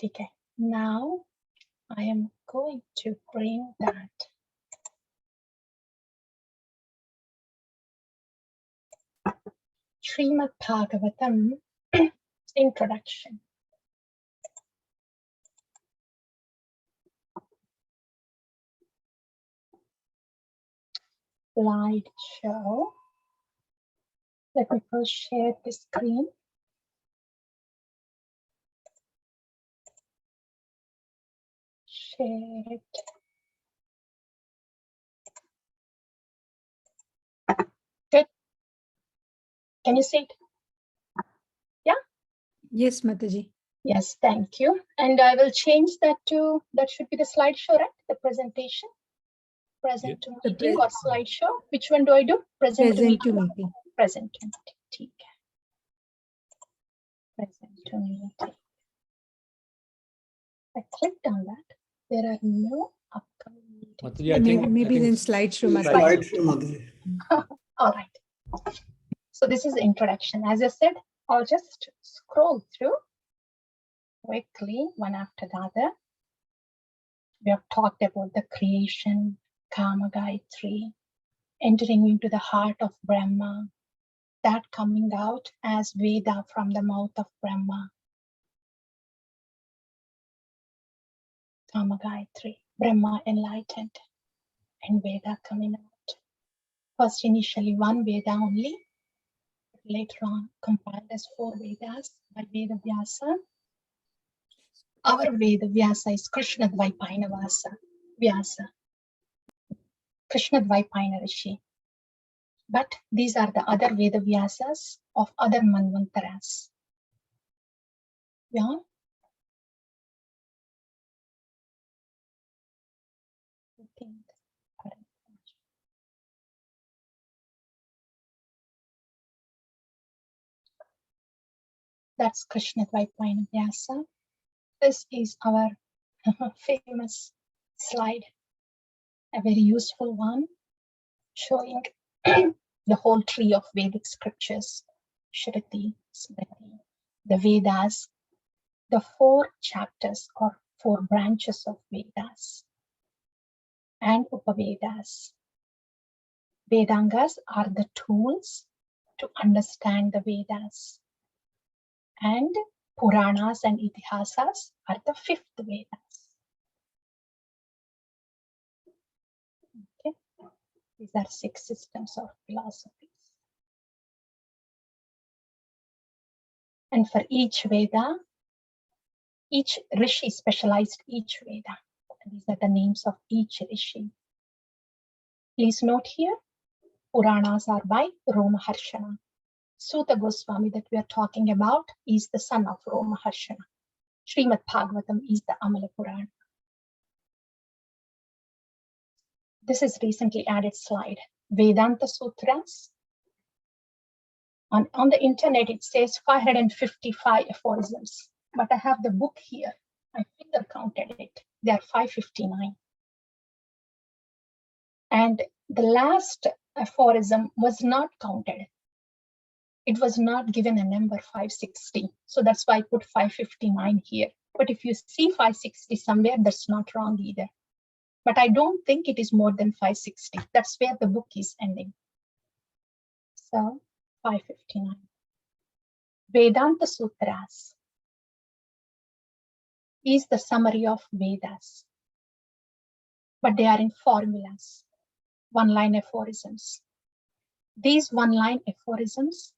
Okay. Now I am going to bring that Srimad Bhagavatam introduction. Slideshow. Let me first share the screen. Share it. Good. Can you see it? Yeah? Yes, Mataji. Yes, thank you. And I will change that to, that should be the slideshow, right? The presentation. Present to meeting or slideshow. Which one do I do? Present to meeting. Present to meeting. Present to meeting. I clicked on that. There are no upcoming meetings. Mataji, I think then slideshow, Mataji. All right. So this is the introduction. As I said, I'll just scroll through quickly one after the other. We have talked about the creation, Kama Gayatri, entering into the heart of Brahma, that coming out as Veda from the mouth of Brahma. Kama Gayatri, Brahma enlightened, and Veda coming out. First, initially one Veda only, later on compiled as 4 Vedas by Veda Vyasa. Our Veda Vyasa is Krishna Dvaipayana Vyasa, Krishna Dvaipayana Rishi. But these are the other Veda Vyasas of other Manvantaras. Yeah. That's Krishna Dvaipayana Vyasa. This is our famous slide, a very useful one, showing the whole tree of Vedic scriptures, Shruti, Smriti, the Vedas, the 4 chapters or 4 branches of Vedas, and Upavedas. Vedangas are the tools to understand the Vedas, and Puranas and Itihasas are the 5th Vedas. Okay. These are 6 systems of philosophies. And for each Veda, each Rishi specialized each Veda. These are the names of each Rishi. Please note here, Puranas are by Romaharshana. Suta Goswami that we are talking about is the son of Romaharshana. Srimad Bhagavatam is the Amala Purana. This is recently added slide. Vedanta Sutras. On the internet, it says 555 aphorisms, but I have the book here. I finger counted it. There are 559. And the last aphorism was not counted. It was not given a number 560. So that's why I put 559 here. But if you see 560 somewhere, that's not wrong either. But I don't think it is more than 560. That's where the book is ending. So 559. Vedanta Sutras is the summary of Vedas, but they are in formulas, one-line aphorisms. These one-line aphorisms,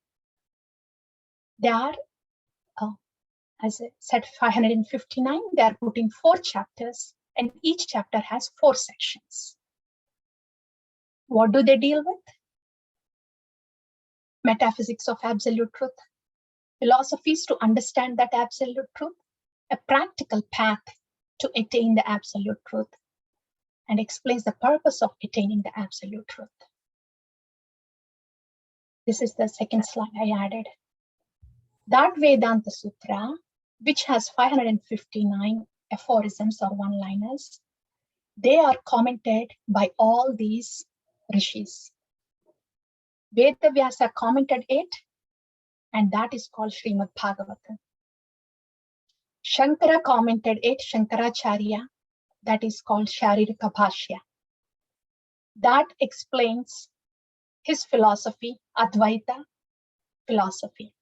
they are, as I said, 559. They are put in 4 chapters, and each chapter has 4 sections. What do they deal with? Metaphysics of absolute truth, philosophies to understand that absolute truth, a practical path to attain the absolute truth, and explains the purpose of attaining the absolute truth. This is the second slide I added. That Vedanta Sutra, which has 559 aphorisms or one-liners, they are commented by all these rishis. Veda Vyasa commented it, and that is called Srimad Bhagavatam. Shankara commented it, Shankaracharya, that is called Sharirika Bhashya. That explains his philosophy, Advaita philosophy.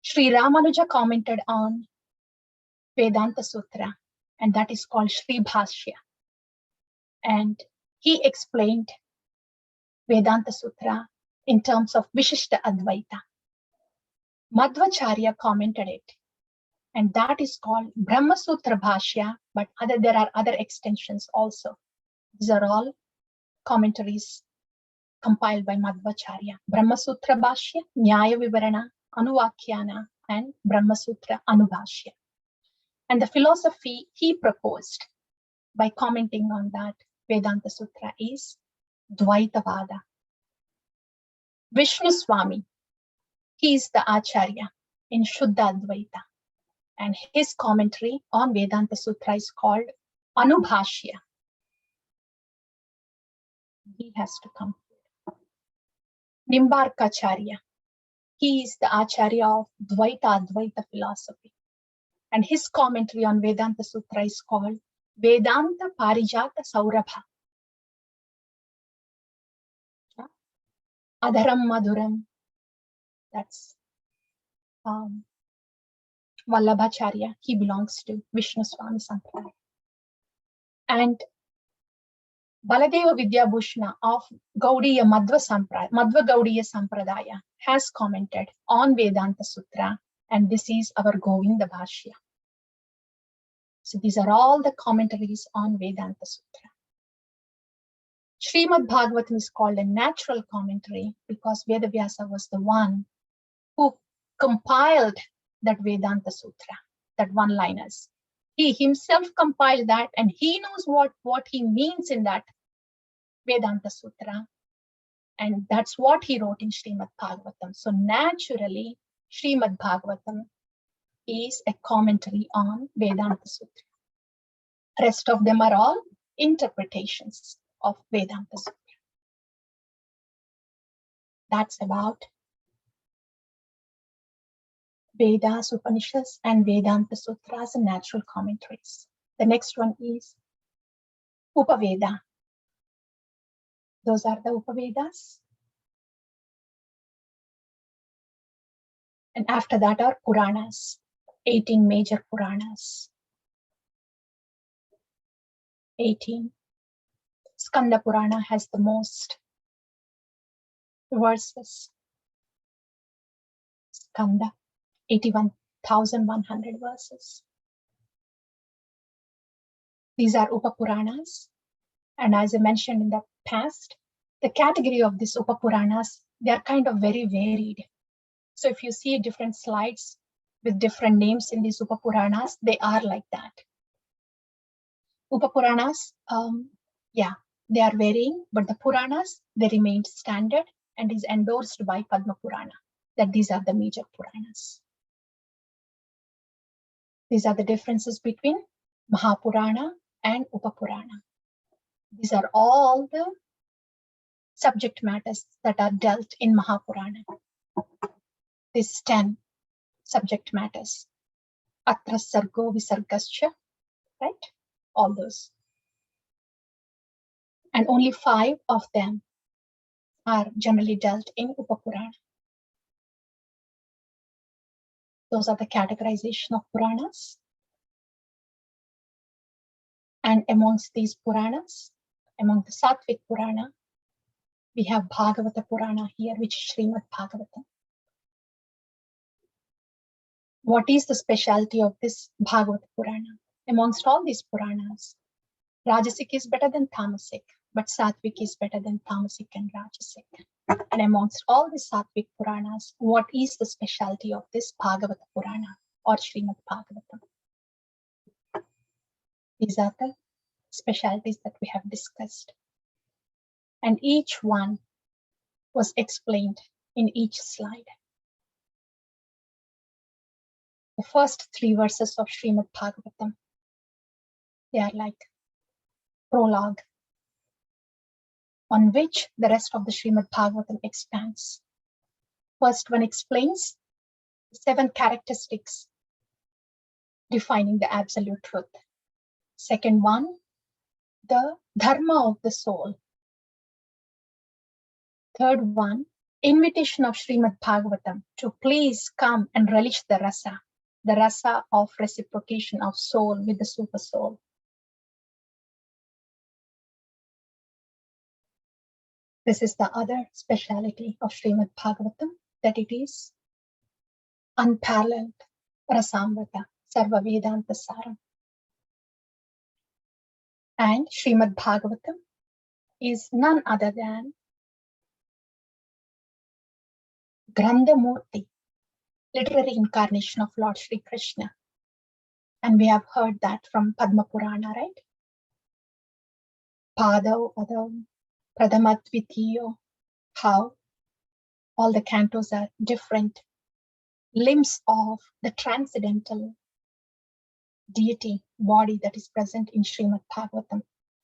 Sri Ramanuja commented on Vedanta Sutra, and that is called Sri Bhashya. And he explained Vedanta Sutra in terms of Vishishta Advaita. Madhvacharya commented it, and that is called Brahma Sutra Bhashya, but there are other extensions also. These are all commentaries compiled by Madhvacharya. Brahma Sutra Bhashya, Nyaya Vivarana, Anuvakyana, and Brahma Sutra Anubhashya. And the philosophy he proposed by commenting on that Vedanta Sutra is Dvaitavada. Vishnu Swami, he is the Acharya in Shuddha Advaita, and his commentary on Vedanta Sutra is called Anubhashya. He has to come. Nimbarkacharya, he is the Acharya of Dvaita Advaita philosophy, and his commentary on Vedanta Sutra is called Vedanta Parijata Saurabha. Adharam Madhuram, that's Vallabhacharya, he belongs to Vishnu Swami Sampradaya. And Baladeva Vidyabhushana of Gaudiya Madhva Gaudiya Sampradaya has commented on Vedanta Sutra, and this is our Govinda Bhashya. So these are all the commentaries on Vedanta Sutra. Srimad Bhagavatam is called a natural commentary because Vedavyasa was the one who compiled that Vedanta Sutra, that one-liners. He himself compiled that, and he knows what he means in that Vedanta Sutra, and that's what he wrote in Srimad Bhagavatam. So naturally, Srimad Bhagavatam is a commentary on Vedanta Sutra. Rest of them are all interpretations of Vedanta Sutra. That's about Vedas, Upanishads, and Vedanta Sutras and natural commentaries. The next one is Upaveda. Those are the Upavedas. And after that are Puranas, 18 major Puranas. 18. Skanda Purana has the most verses. Skanda, 81,100 verses. These are Upapuranas. And as I mentioned in the past, the category of these Upapuranas, they are kind of very varied. So if you see different slides with different names in these Upapuranas, they are like that. Upapuranas, they are varying, but the Puranas, they remained standard and is endorsed by Padma Purana, that these are the major Puranas. These are the differences between Mahapurana and Upapurana. These are all the subject matters that are dealt in Mahapurana. These 10 subject matters. Atra Sargo Visargascha, right? All those. And only 5 of them are generally dealt in Upapurana. Those are the categorization of Puranas. And amongst these Puranas, among the Sattvic Purana, we have Bhagavata Purana here, which is Srimad Bhagavatam. What is the specialty of this Bhagavata Purana? Amongst all these Puranas, Rajasic is better than Tamasic, but Sattvic is better than Tamasic and Rajasic. And amongst all the Sattvic Puranas, what is the specialty of this Bhagavata Purana or Srimad Bhagavatam? These are the specialties that we have discussed. And each one was explained in each slide. The first 3 verses of Srimad Bhagavatam, they are like prologue on which the rest of the Srimad Bhagavatam expands. First one explains 7 characteristics defining the absolute truth. Second one, the dharma of the soul. Third one, invitation of Srimad Bhagavatam to please come and relish the rasa of reciprocation of soul with the super soul. This is the other speciality of Srimad Bhagavatam, that it is unparalleled Rasamrita, Sarva Vedanta Saram. And Srimad Bhagavatam is none other than Grandhamurti, literary incarnation of Lord Sri Krishna. And we have heard that from Padma Purana, right? Padav, Padav, Pradhamat Dvitiyo, how all the cantos are different limbs of the transcendental deity body that is present in Srimad Bhagavatam,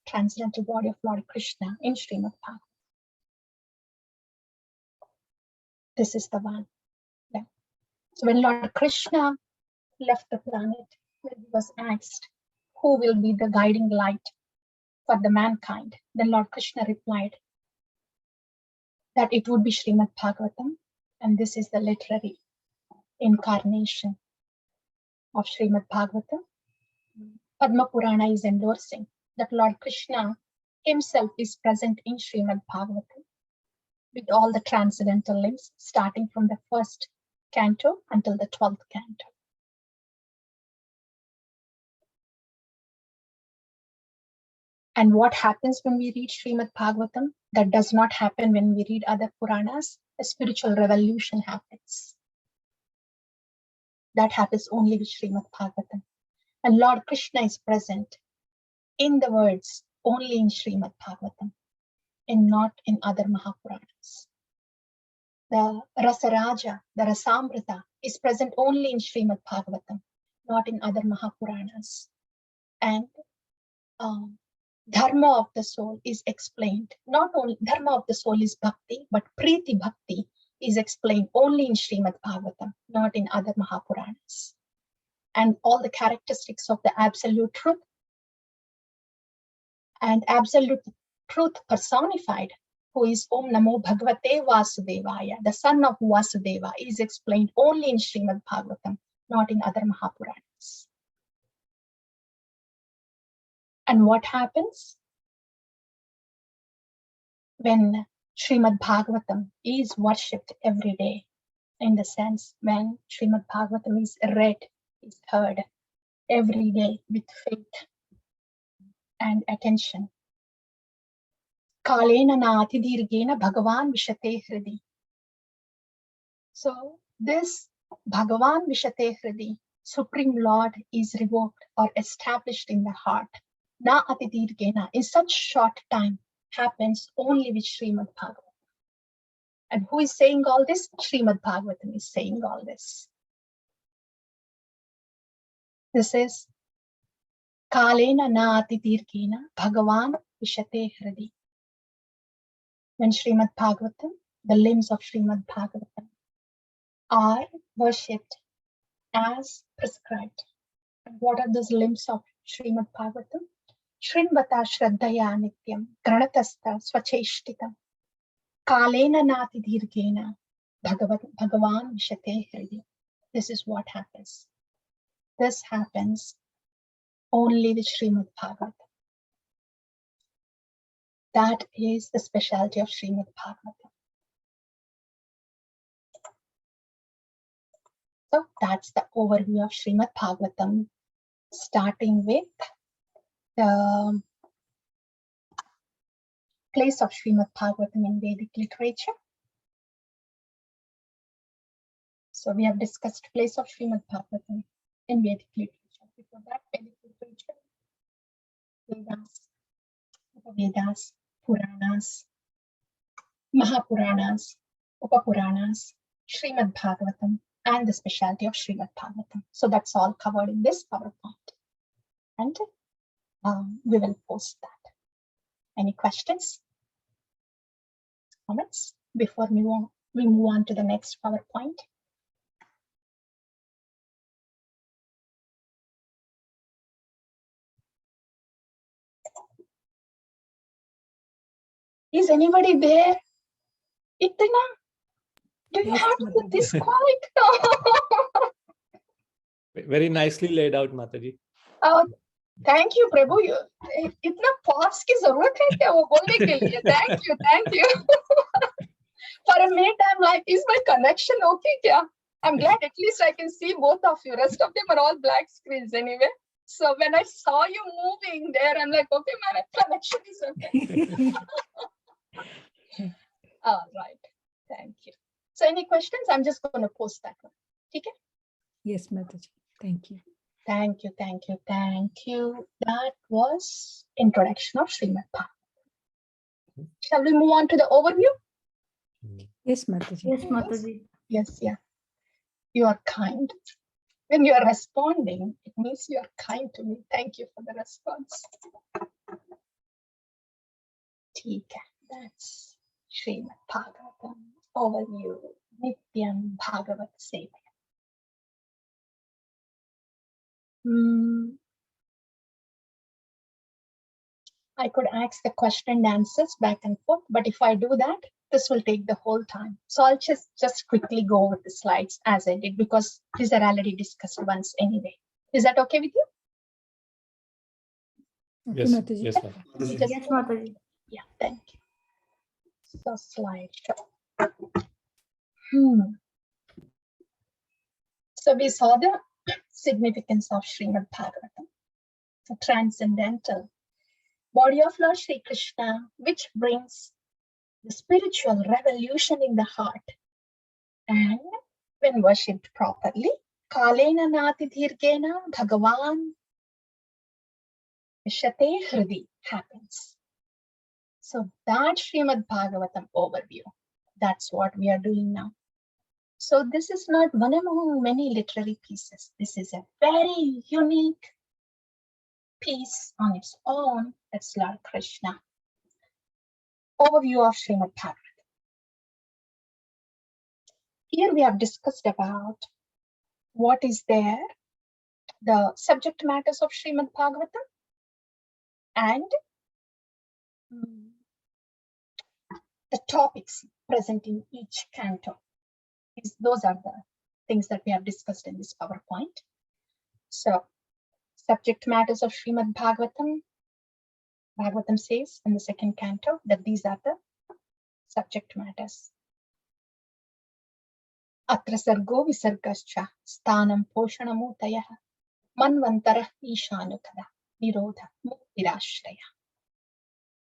transcendental body of Lord Krishna in Srimad Bhagavatam. This is the one. Yeah. So when Lord Krishna left the planet, when he was asked, who will be the guiding light for the mankind? Then Lord Krishna replied that it would be Srimad Bhagavatam, and this is the literary incarnation of Srimad Bhagavatam. Padma Purana is endorsing that Lord Krishna himself is present in Srimad Bhagavatam with all the transcendental limbs, starting from the first canto until the 12th canto. And what happens when we read Srimad Bhagavatam? That does not happen when we read other Puranas. A spiritual revolution happens. That happens only with Srimad Bhagavatam. And Lord Krishna is present in the words only in Srimad Bhagavatam and not in other Mahapuranas. The Rasaraja, the Rasamrita is present only in Srimad Bhagavatam, not in other Mahapuranas. And Dharma of the soul is explained. Not only Dharma of the soul is bhakti, but Priti Bhakti is explained only in Srimad Bhagavatam, not in other Mahapuranas. And all the characteristics of the absolute truth and absolute truth personified, who is Om Namo Bhagavate Vasudevaya, the son of Vasudeva, is explained only in Srimad Bhagavatam, not in other Mahapuranas. And what happens when Srimad Bhagavatam is worshipped every day? In the sense, when Srimad Bhagavatam is read, is heard every day with faith and attention. Kalena na atidirgena Bhagavan Vishate Hridi. So this Bhagavan Vishate Hridi, Supreme Lord, is revoked or established in the heart. Na atidirgena, in such short time, happens only with Srimad Bhagavatam. And who is saying all this? Srimad Bhagavatam is saying all this. This is Kalena na atidirgena Bhagavan Vishate Hridi. When Srimad Bhagavatam, the limbs of Srimad Bhagavatam, are worshipped as prescribed. And what are those limbs of Srimad Bhagavatam? Shrinvata Shraddhaya Nityam Granatastha Swacheshtitam Kalena Nati Dirgena Bhagavan Vishate Hridi. This is what happens. This happens only with Srimad Bhagavatam. That is the specialty of Srimad Bhagavatam. So that's the overview of Srimad Bhagavatam, starting with the place of Srimad Bhagavatam in Vedic literature. So we have discussed place of Srimad Bhagavatam in Vedic literature. Before that, Vedic literature, Vedas, Upavedas, Puranas, Mahapuranas, Upapuranas, Srimad Bhagavatam, and the specialty of Srimad Bhagavatam. So that's all covered in this PowerPoint. And we will post that. Any questions? Comments before we move on to the next PowerPoint? Is anybody there? Itna? Do you Yes, have to put Mataji. this quiet? Very nicely laid out, Mataji. Thank you, Prabhu. इतना pause की जरूरत है क्या वो बोलने के लिए? Thank you. For a minute, I'm like, is my connection okay? Kya? I'm glad at least I can see both of you. Rest of them are all black screens anyway. So when I saw you moving there, I'm like, okay, my connection is okay. All right. Thank you. So any questions? I'm just going to post that one. Okay? Yes, Mataji. Thank you. Thank you. That was introduction of Srimad Bhagavatam. Shall we move on to the overview? Yes, Mataji. Yes, Mataji. Yes, yeah. You are kind. When you are responding, it means you are kind to me. Thank you for the response. ठीक है. That's Srimad Bhagavatam overview. Nityam Bhagavat Seva. I could ask the question and answers back and forth, but if I do that, this will take the whole time. So I'll just quickly go over the slides as I did because these are already discussed once anyway. Is that okay with you? Okay, Yes, Mataji. yes, Mataji. Yes, Mataji. Yeah, thank you. So slideshow. So we saw the significance of Srimad Bhagavatam, the transcendental body of Lord Sri Krishna, which brings the spiritual revolution in the heart. And when worshipped properly, Kalena Nati Dirgena Bhagavan Vishate Hridi happens. So that Srimad Bhagavatam overview, that's what we are doing now. So this is not one among many literary pieces. This is a very unique piece on its own. That's Lord Krishna. Overview of Srimad Bhagavatam. Here we have discussed about what is there, the subject matters of Srimad Bhagavatam, and the topics present in each canto. Those are the things that we have discussed in this PowerPoint. So, subject matters of Srimad Bhagavatam. Bhagavatam says in the second canto that these are the subject matters. Atra sargo visargascha sthanam poshanamutayah manvantarah ishanukada nirodha muktirashraya.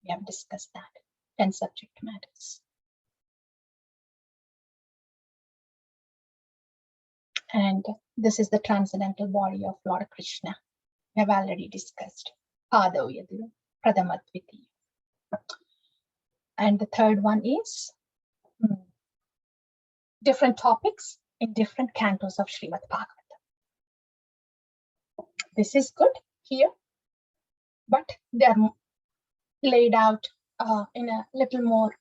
We have discussed that. 10 subject matters. And this is the transcendental body of Lord Krishna. We have already discussed. Padav yadu pradhamadviti. And the third one is different topics in different cantos of Srimad Bhagavatam. This is good here, but they are laid out in a little more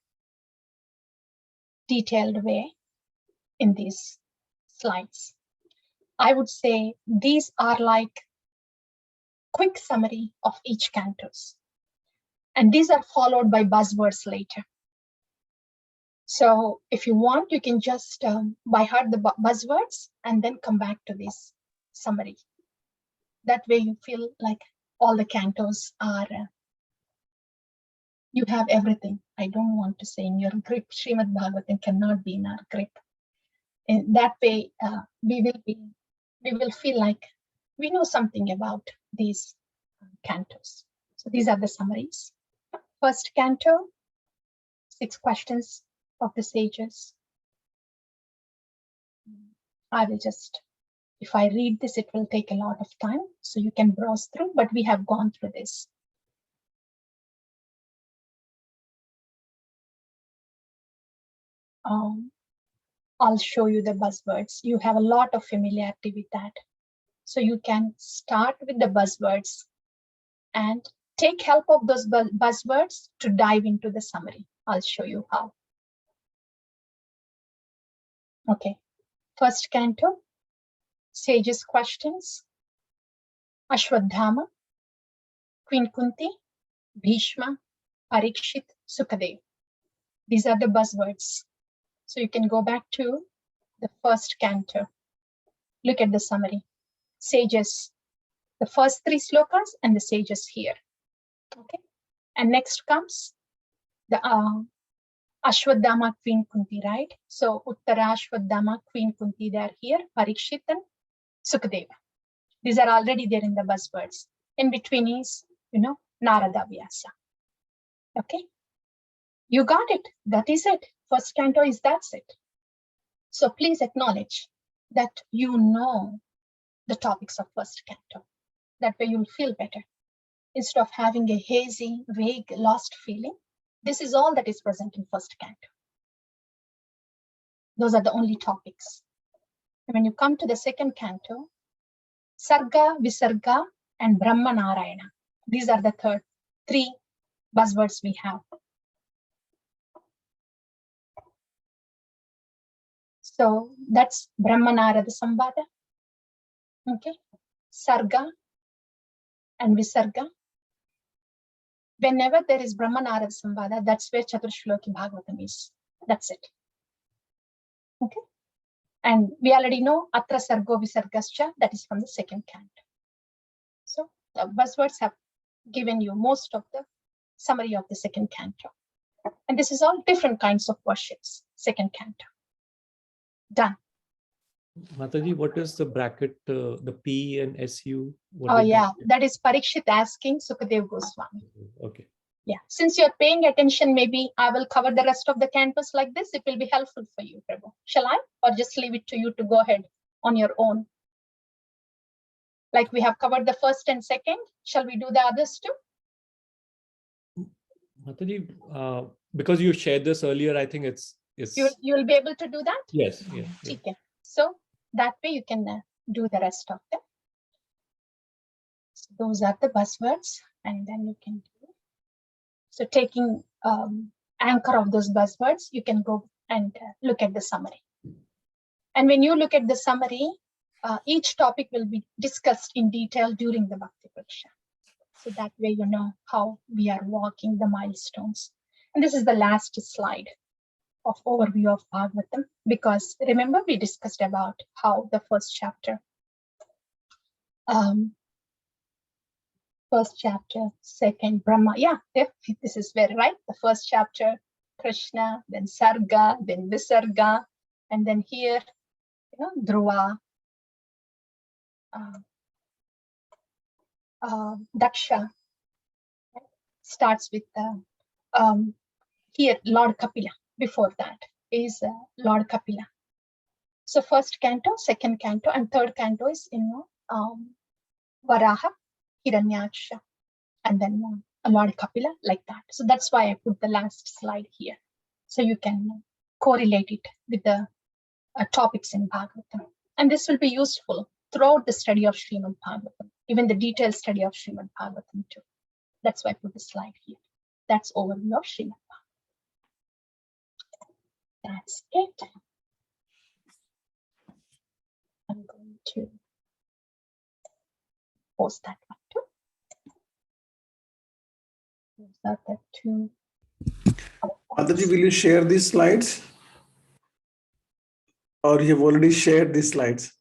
detailed way in these slides. I would say these are like quick summary of each cantos. And these are followed by buzzwords later. So if you want, you can just by heart the buzzwords and then come back to this summary. That way you feel like all the cantos are, you have everything. I don't want to say in your grip. Srimad Bhagavatam cannot be in our grip. In that way, we will feel like we know something about these cantos. So these are the summaries. First canto, 6 questions of the sages. I will just, if I read this, it will take a lot of time, so you can browse through, but we have gone through this. I'll show you the buzzwords. You have a lot of familiarity with that. So you can start with the buzzwords and take help of those buzzwords to dive into the summary. I'll show you how. Okay, first canto, sages questions. Ashwadhama, Queen Kunti, Bhishma, Parikshit, Sukadev. These are the buzzwords. So you can go back to the first canto. Look at the summary. Sages, the first 3 slokas and the sages here. Okay. And next comes the Ashwadama Queen Kunti, right? So Uttara Ashwadama Queen Kunti, they are here. Parikshit and Sukadeva. These are already there in the buzzwords. In between is, Narada Vyasa. Okay. You got it. That is it. First canto is that's it. So please acknowledge that you know the topics of first canto. That way you'll feel better. Instead of having a hazy, vague, lost feeling, this is all that is present in first canto. Those are the only topics. And when you come to the second canto, Sarga, Visarga, and Brahma Narayana. These are the 3 buzzwords we have. So that's Brahma Narada Samvada. Okay. Sarga and Visarga. Whenever there is Brahma Narada Samvada, that's where Chaturshloki Bhagavatam is. That's it. Okay. And we already know Atra Sargo Visargascha, that is from the second canto. So the buzzwords have given you most of the summary of the second canto. And this is all different kinds of worships, second canto. Done. Mataji, what is the bracket, the P and SU? Oh yeah, that is Parikshit asking Sukadev Goswami. Okay. Yeah, since you're paying attention, maybe I will cover the rest of the cantos like this. It will be helpful for you, Prabhu. Shall I? Or just leave it to you to go ahead on your own? Like we have covered the first and second. Shall we do the others too? Mataji, because you shared this earlier, I think it's you'll be able to do that? Yes. Yeah. Okay. So that way you can do the rest of them. So those are the buzzwords, and then you can do. So taking anchor of those buzzwords, you can go and look at the summary. And when you look at the summary, each topic will be discussed in detail during the Bhakti Pariksha. So that way you know how we are walking the milestones. And this is the last slide of overview of Bhagavatam, because remember we discussed about how the first chapter, second Brahma, this is very right. The first chapter, Krishna, then Sarga, then Visarga, and then here, Dhruva, Daksha, starts with here Lord Kapila. Before that is Lord Kapila. So first canto, second canto, and third canto is Varaha, Hiranyaksha, and then Lord Kapila, like that. So that's why I put the last slide here, so you can correlate it with the topics in Bhagavatam. And this will be useful throughout the study of Srimad Bhagavatam, even the detailed study of Srimad Bhagavatam too. That's why I put the slide here. That's overview of Srimad Bhagavatam. That's it. I'm going to post that one too. Those are the 2. Mataji, will you share these slides? Or you have already shared these slides?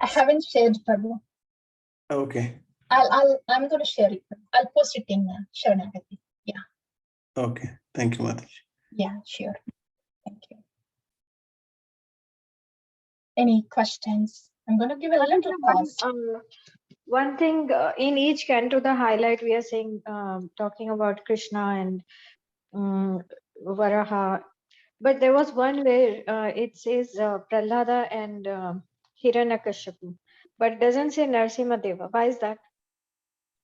I haven't shared, Prabhu. Okay. I'm going to share it. I'll post it in Sharanagati. Yeah. Okay. Thank you, Mataji. Yeah, sure. Thank you. Any questions? I'm going to give a little pause. One thing in each canto, the highlight we are saying, talking about Krishna and Varaha, but there was one where it says Prahlada and Hiranyakashipu, but it doesn't say Narasimha Deva. Why is that?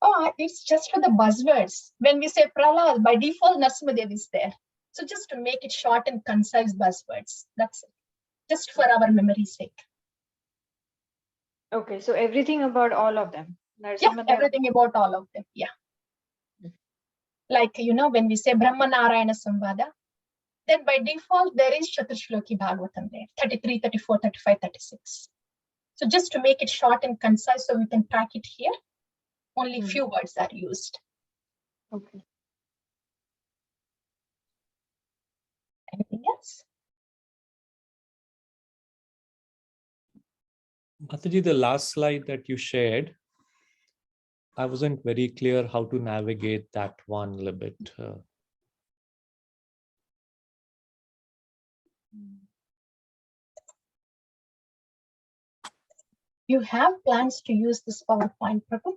Oh, it's just for the buzzwords. When we say Prahlad, by default, Narasimha Devi is there. So just to make it short and concise buzzwords. That's it. Just for our memory's sake. Okay, so everything about all of them. Yeah, everything about all of them. Yeah. Like, when we say Brahma Narayana Samvada, then by default, there is Chaturshloki Bhagavatam there, 33, 34, 35, 36. So just to make it short and concise so we can track it here, only few words are used. Okay. Anything else? Mataji, the last slide that you shared, I wasn't very clear how to navigate that one a little bit. You have plans to use this PowerPoint, Prabhu?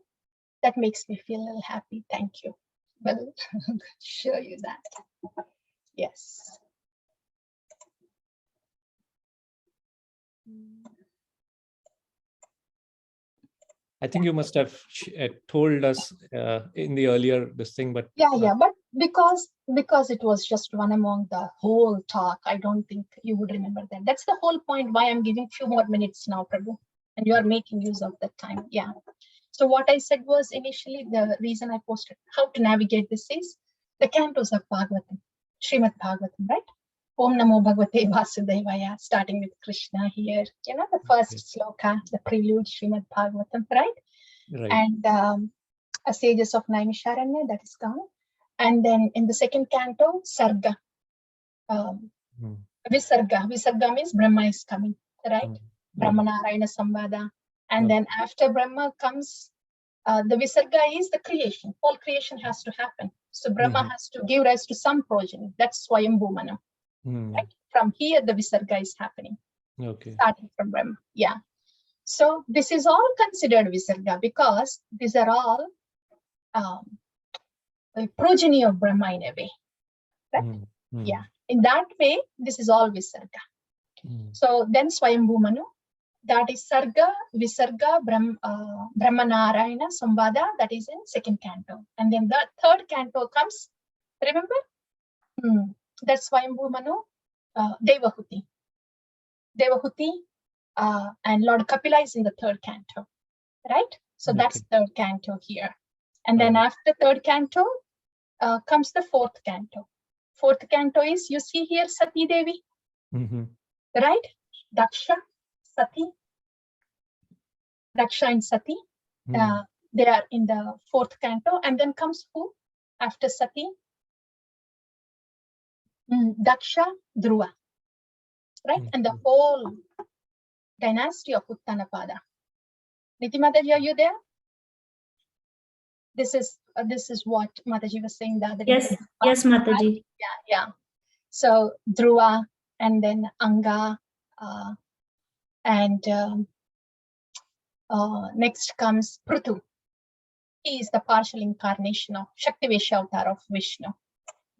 That makes me feel a little happy. Thank you. Well, show you that. Yes. I think you must have told us in the earlier this thing, but Yeah, but because it was just one among the whole talk, I don't think you would remember that. That's the whole point why I'm giving few more minutes now, Prabhu, and you are making use of that time. Yeah. So what I said was initially the reason I posted how to navigate this is the cantos of Bhagavatam, Srimad Bhagavatam, right? Om Namo Bhagavate Vasudevaya, starting with Krishna here. You know, the first sloka, the prelude, Srimad Bhagavatam, right? right. And a sages of Naimisharanya, that is gone. And then in the second canto, Sarga. Visarga. Visarga means Brahma is coming, right? Brahma Narayana Samvada. And then after Brahma comes, the Visarga is the creation. All creation has to happen. So Brahma has to give rise to some progeny. That's Swayambhu Manu. Right? From here, the Visarga is happening. Okay. Starting from Brahma. Yeah. So this is all considered Visarga because these are all the progeny of Brahma in a way. Right? Yeah. In that way, this is all Visarga. So then Swayambhu Manu, that is Sarga, Visarga, Brahma Narayana Samvada, that is in second canto. And then the third canto comes, remember? That's Swayambhu Manu, Devahuti. Devahuti and Lord Kapila is in the third canto, right? So that's third canto here. And then after third canto comes the fourth canto. Fourth canto is, you see here, Sati Devi, right? Daksha, Sati, Daksha and Sati. They are in the fourth canto. And then comes who after Sati? Daksha, Dhruva, right? And the whole dynasty of Uttanapada. Niti Mataji, are you there? This is what Mataji was saying the other day. Yes, Mataji. Yeah. So Dhruva and then Anga, and next comes Prithu. He is the partial incarnation of Shaktivesha avatar of Vishnu.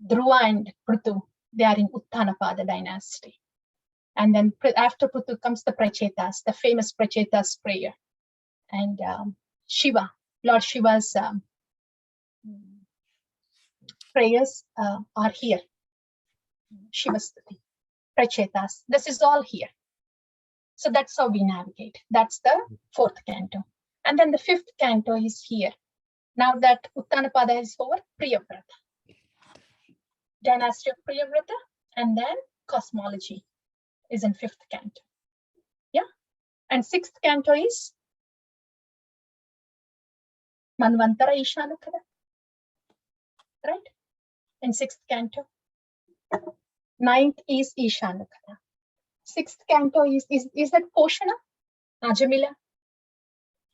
Dhruva and Prithu, they are in Uttanapada dynasty. And then after Prithu comes the Prachetas, the famous Prachetas prayer. And Shiva, Lord Shiva's prayers are here. Shiva's Prachetas. This is all here. So that's how we navigate. That's the fourth canto. And then the fifth canto is here. Now that Uttanapada is over, Priyavrata. Dynasty of Priyavrata, and then cosmology is in fifth canto. Yeah. And sixth canto is Manvantara Ishanukada. Right? In sixth canto. Ninth is Ishanukada. Sixth canto is that Poshana? Ajamila?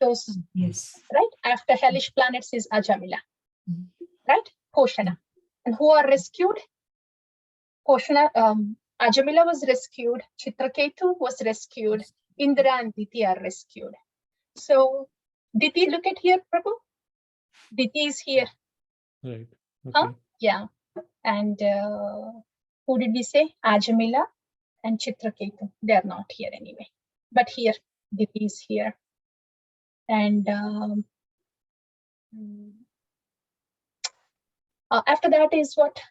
Those, Yes. right? After hellish planets is Ajamila. Right? Poshana. And who are rescued? Poshana, Ajamila was rescued, Chitraketu was rescued, Indra and Diti are rescued. So, Diti, look at here, Prabhu. Diti is here. Right. Okay. Huh? Yeah. And who did we say? Ajamila and Chitraketu. They are not here anyway. But here, Diti is here. And after that is what?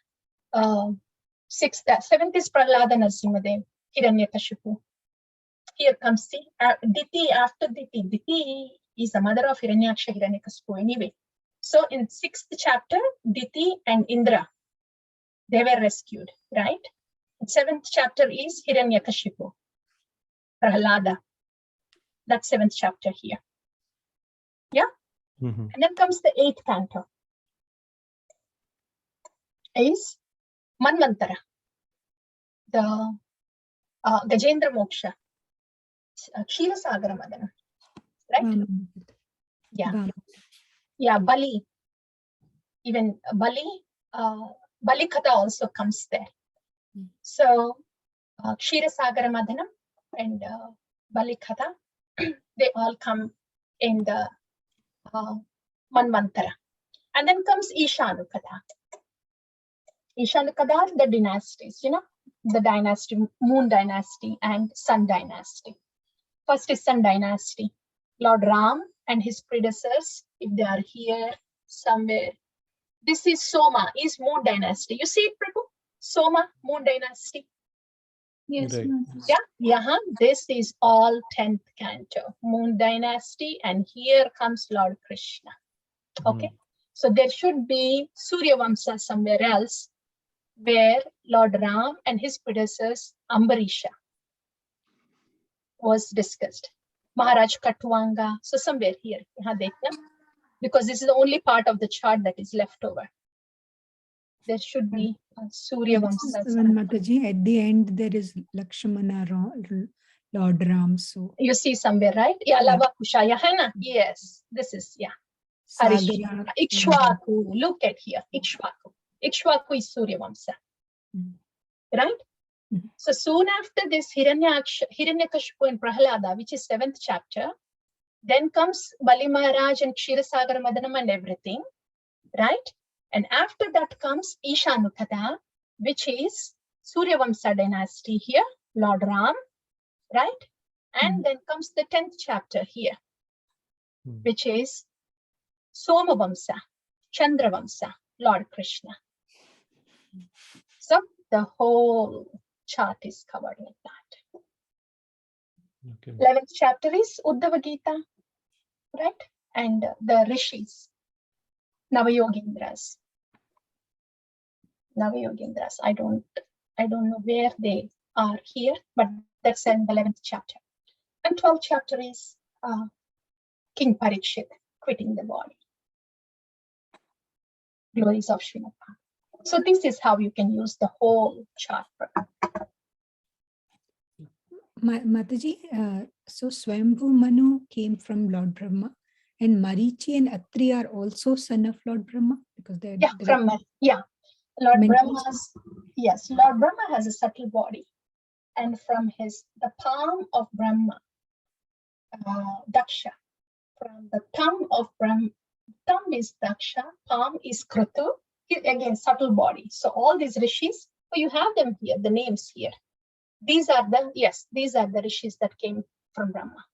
Seventh is Prahlada Narasimha Devi, Hiranyakashipu. Here comes Diti after Diti. Diti is the mother of Hiranyaksha, Hiranyakashipu anyway. So in sixth chapter, Diti and Indra, they were rescued, right? And seventh chapter is Hiranyakashipu, Prahlada. That's seventh chapter here. Yeah? And then comes the eighth canto. Is Manvantara. the Gajendra Moksha, Ksheerasagara Madana, right? Yeah. Yeah, Bali. Even Bali Katha also comes there. So Ksheerasagara Madhanam and Bali Katha, they all come in the Manvantara. And then comes Ishanu Katha. Ishanu Katha, the dynasties, the dynasty, Moon Dynasty and Sun Dynasty. First is Sun Dynasty. Lord Ram and his predecessors, if they are here somewhere. This is Soma, is Moon Dynasty. You see it, Prabhu? Soma, Moon Dynasty. Yes, Right. Mataji. Yeah, this is all 10th canto, Moon Dynasty, and here comes Lord Krishna. Okay, so there should be Surya Vamsa somewhere else where Lord Ram and his predecessors, Ambarisha, was discussed. Maharaj Katwanga, so somewhere here, because this is the only part of the chart that is left over. There should be Surya Vamsa. Mataji, at the end, there is Lakshmana, Lord Ram. So You see somewhere, right? Yeah, Yeah. Lava Kushaya, Hana. Yes, this is, Harish. Sagara. Ikshvaku, look at here, Ikshvaku. Ikshvaku is Surya Vamsa. Right? So soon after this Hiranyakashipu and Prahalada, which is 7th chapter, then comes Bali Maharaj and Ksheerasagara Madanam and everything, right? And after that comes Ishanu Katha, which is Surya Vamsa dynasty here, Lord Ram, right? And then comes the 10th chapter here, which is Soma Vamsa, Chandra Vamsa, Lord Krishna. So the whole chart is covered like that. Okay. 11th chapter is Uddhava Gita, right? And the rishis, Navayogindras. I don't know where they are here, but that's in the 11th chapter. And 12th chapter is King Parikshit quitting the body. Glories of Srimad. So this is how you can use the whole chart. Mataji, so Swambhu Manu came from Lord Brahma, and Marichi and Atri are also son of Lord Brahma, because they're Lord many Brahma's, Lord Brahma has a subtle body, and from the palm of Brahma, Daksha, from the thumb of Brahma, thumb is Daksha, palm is Krutu, again subtle body. So all these rishis, you have them here, the names here. These are the rishis that came from Brahma.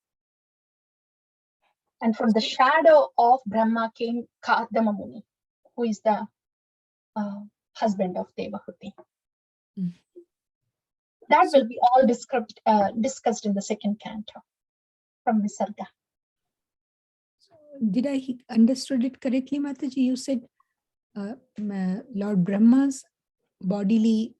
And from the shadow of Brahma came Kadama Muni, who is the husband of Devahuti. That will be all discussed in the 2nd canto from Visarga. Did I understood it correctly, Mataji? You said Lord Brahma's bodily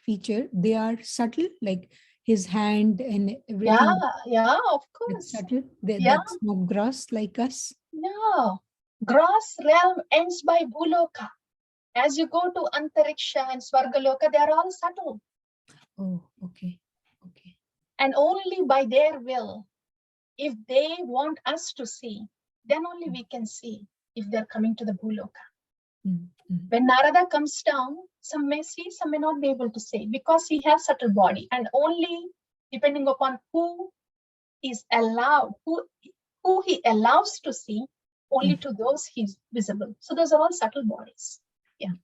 feature, they are subtle, like his hand and everything. Yeah, of That's course. subtle. Yeah. That's not gross like us. No, gross realm ends by Bhuloka. As you go to Antariksha and Swargaloka, they are all subtle. Oh, okay. And only by their will, if they want us to see, then only we can see if they're coming to the Bhuloka. When Narada comes down, some may see, some may not be able to see, because he has subtle body, and only depending upon who is allowed, who he allows to see, only to those he's visible. So those are all subtle bodies. Yeah.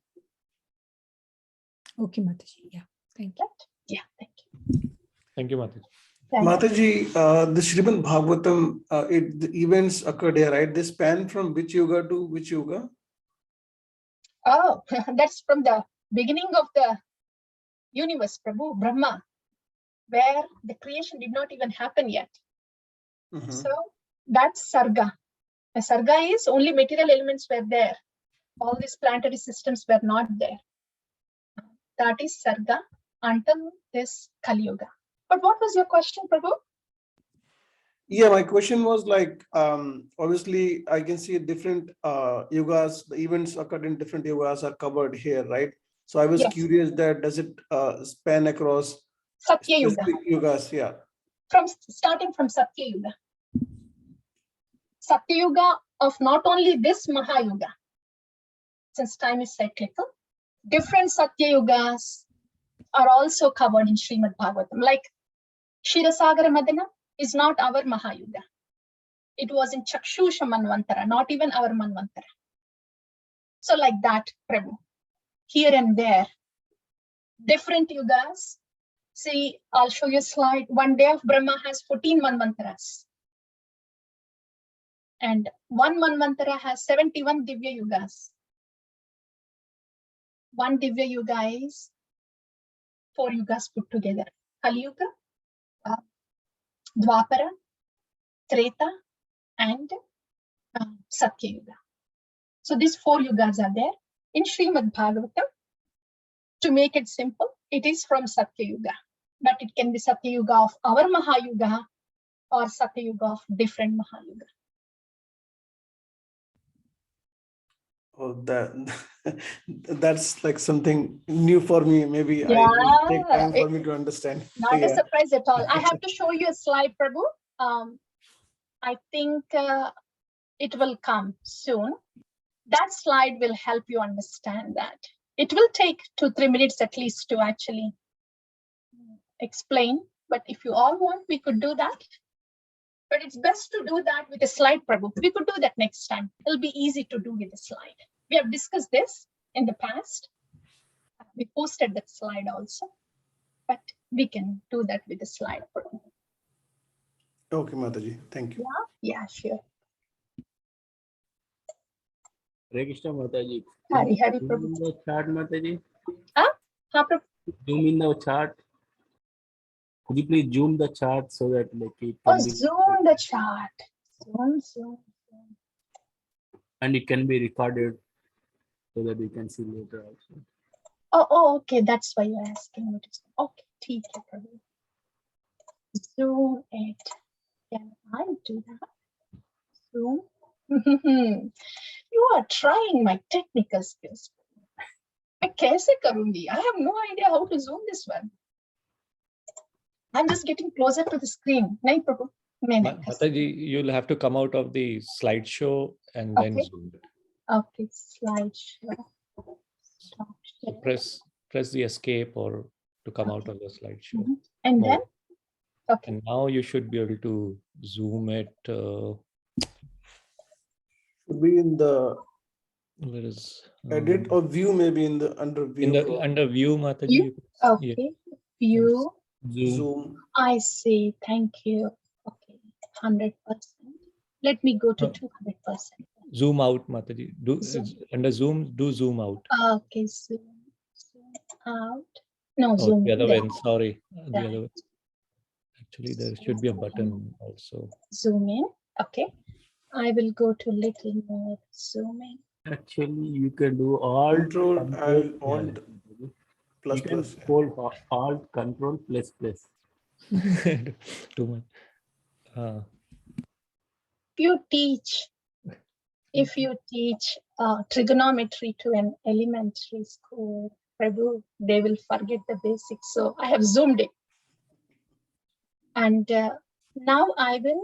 Okay, Mataji. Yeah. Thank you. Yeah, thank you. Thank you, Mataji. Mataji, the Srimad Bhagavatam, the events occurred here, right? They span from which yuga to which yuga? Oh, that's from the beginning of the universe, Prabhu, Brahma, where the creation did not even happen yet. So that's Sarga. The Sarga is only material elements were there. All these planetary systems were not there. That is Sarga until this Kali Yuga. But what was your question, Prabhu? Yeah, my question was like, obviously I can see different yugas, the events occurred in different yugas are covered here, right? So I was Yes. curious that does it span across Satya Yuga. specific yugas? Yeah. Starting from Satya Yuga. Satya Yuga of not only this Mahayuga, since time is cyclical, different Satya Yugas are also covered in Srimad Bhagavatam. Like Ksirasagara Madana is not our Mahayuga. It was in Chakshusha Manvantara, not even our Manvantara. So like that, Prabhu, here and there, different yugas. See, I'll show you a slide. One day of Brahma has 14 Manvantaras. And one Manvantara has 71 Divya Yugas. One Divya Yuga is 4 yugas put together. Kali Yuga, Dwapara, Treta, and Satya Yuga. So these 4 yugas are there. In Srimad Bhagavatam, to make it simple, it is from Satya Yuga. But it can be Satya Yuga of our Mahayuga or Satya Yuga of different Mahayuga. Oh, that's like something new for me. Maybe Yeah, it will take time for me to understand. Not Yeah. a surprise at all. I have to show you a slide, Prabhu. I think it will come soon. That slide will help you understand that. It will take 2-3 minutes at least to actually explain. But if you all want, we could do that. But it's best to do that with a slide, Prabhu. We could do that next time. It'll be easy to do with a slide. We have discussed this in the past. We posted that slide also. But we can do that with a slide, Prabhu. Okay, Mataji. Thank you. Yeah, sure. Hare Krishna Mataji. Hari Hari Zoom Prabhu. in the chart, Mataji. Ha, Prabhu. Zoom in the chart. Could you please zoom the chart so that like it Oh, can be zoom the chart. Zoom. and it can be recorded so that we can see later also. Oh, okay. That's why you're asking me to zoom. Okay, ठीक है, Prabhu. Zoom it. Can I do that? Zoom. You are trying my technical skills. मैं कैसे करूँगी? I have no idea how to zoom this one. I'm just getting closer to the screen. नहीं, Prabhu. मैं नहीं कर सकती. Mataji, you'll have to come out of the slideshow and then Okay. zoom it. Okay, slideshow. Stop So share. press the escape or to come out of the slideshow. Mhm. And More. then, okay. And now you should be able to zoom it. Should be in the Where is edit or view, maybe in the under view. in the probably. under view, Mataji? View? you can- yeah. Okay. View. Zoom. Zoom. I see. Thank you. Okay. 100%. Let me go to No. 200%. Zoom out, Mataji. Zoom. Under zoom, do zoom out. Okay. Zoom out. No, Oh, zoom the other in. way. Sorry. The Right. other way. Actually, there should be a button also. Zoom in. Okay. I will go to little more zooming. Actually, you can do alt Control and yeah, alt plus you can plus. Yeah. hold alt control plus plus. Too much. If you teach trigonometry to an elementary school, Prabhu, they will forget the basics. So I have zoomed it. And now I will,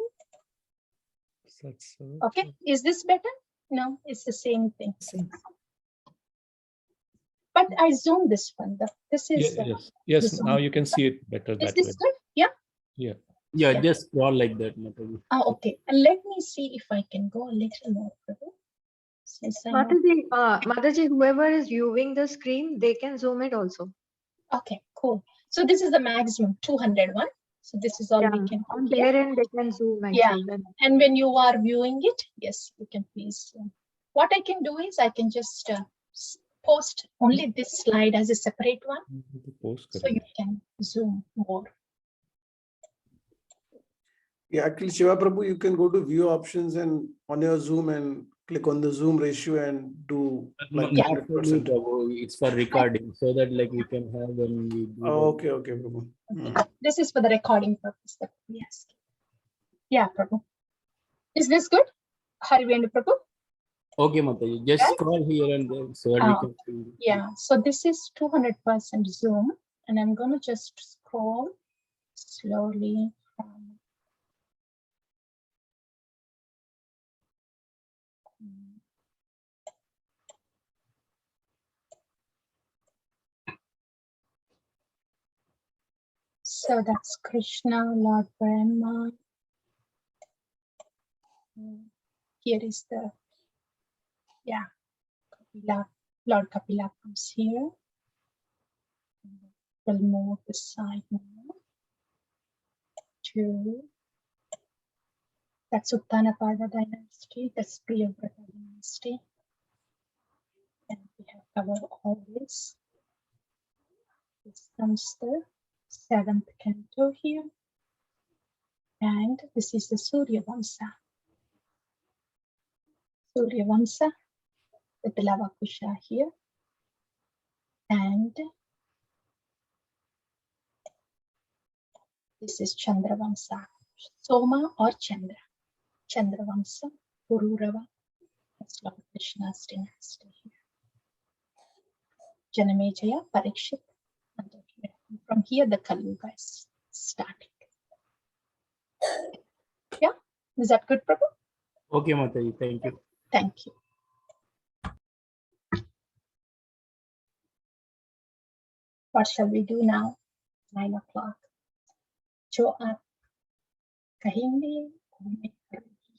That's, okay, is this better? No, it's the same thing. But I zoomed this one. This is, yes. Yes. this Now one. you can see it better Is that this way. good? Yeah. Yeah. Yeah, Yeah. just scroll like that, Mataji. Okay. And let me see if I can go a little more, Prabhu. Since I know. Mataji, whoever is viewing the screen, they can zoom it also. Okay, cool. So this is the maximum 201. So this is all we can On do here. their end, they can zoom Yeah. actually. Then. And when you are viewing it, yes, you can please. What I can do is I can just post only this slide as a separate one, so you can zoom more. Yeah, actually, Shiva Prabhu, you can go to view options and on your Zoom and click on the zoom ratio and do like Not for you, 100%. Prabhu, it's for recording so that like we can have when we do Oh, okay, Prabhu. This is for the recording purpose that we ask. Yeah, Prabhu. Is this good? Harivendu Prabhu? Okay, Mataji. Just Right? scroll here and there so that we Oh, can see. yeah, so this is 200% zoom, and I'm going to just scroll slowly from so that's Krishna, Lord Brahma. Here is the, yeah, Kapila, Lord Kapila comes here. We'll move the side now to, that's Uttanapada dynasty, that's Priyavrata dynasty. And we have covered all this. This comes the 7th canto here. And this is the Surya Vamsa. Surya Vamsa, the Lavakusha here. And this is Chandra Vamsa. Soma or Chandra. Chandra Vamsa, Pururava. That's Lord Krishna's dynasty here. Janamejaya, Parikshit. And from here, the Kali Yuga is starting. Yeah, is that good, Prabhu? Okay, Mataji. Thank you. Thank you. What shall we do now? 9 o'clock. जो आप कहेंगे वो मैं करूंगी.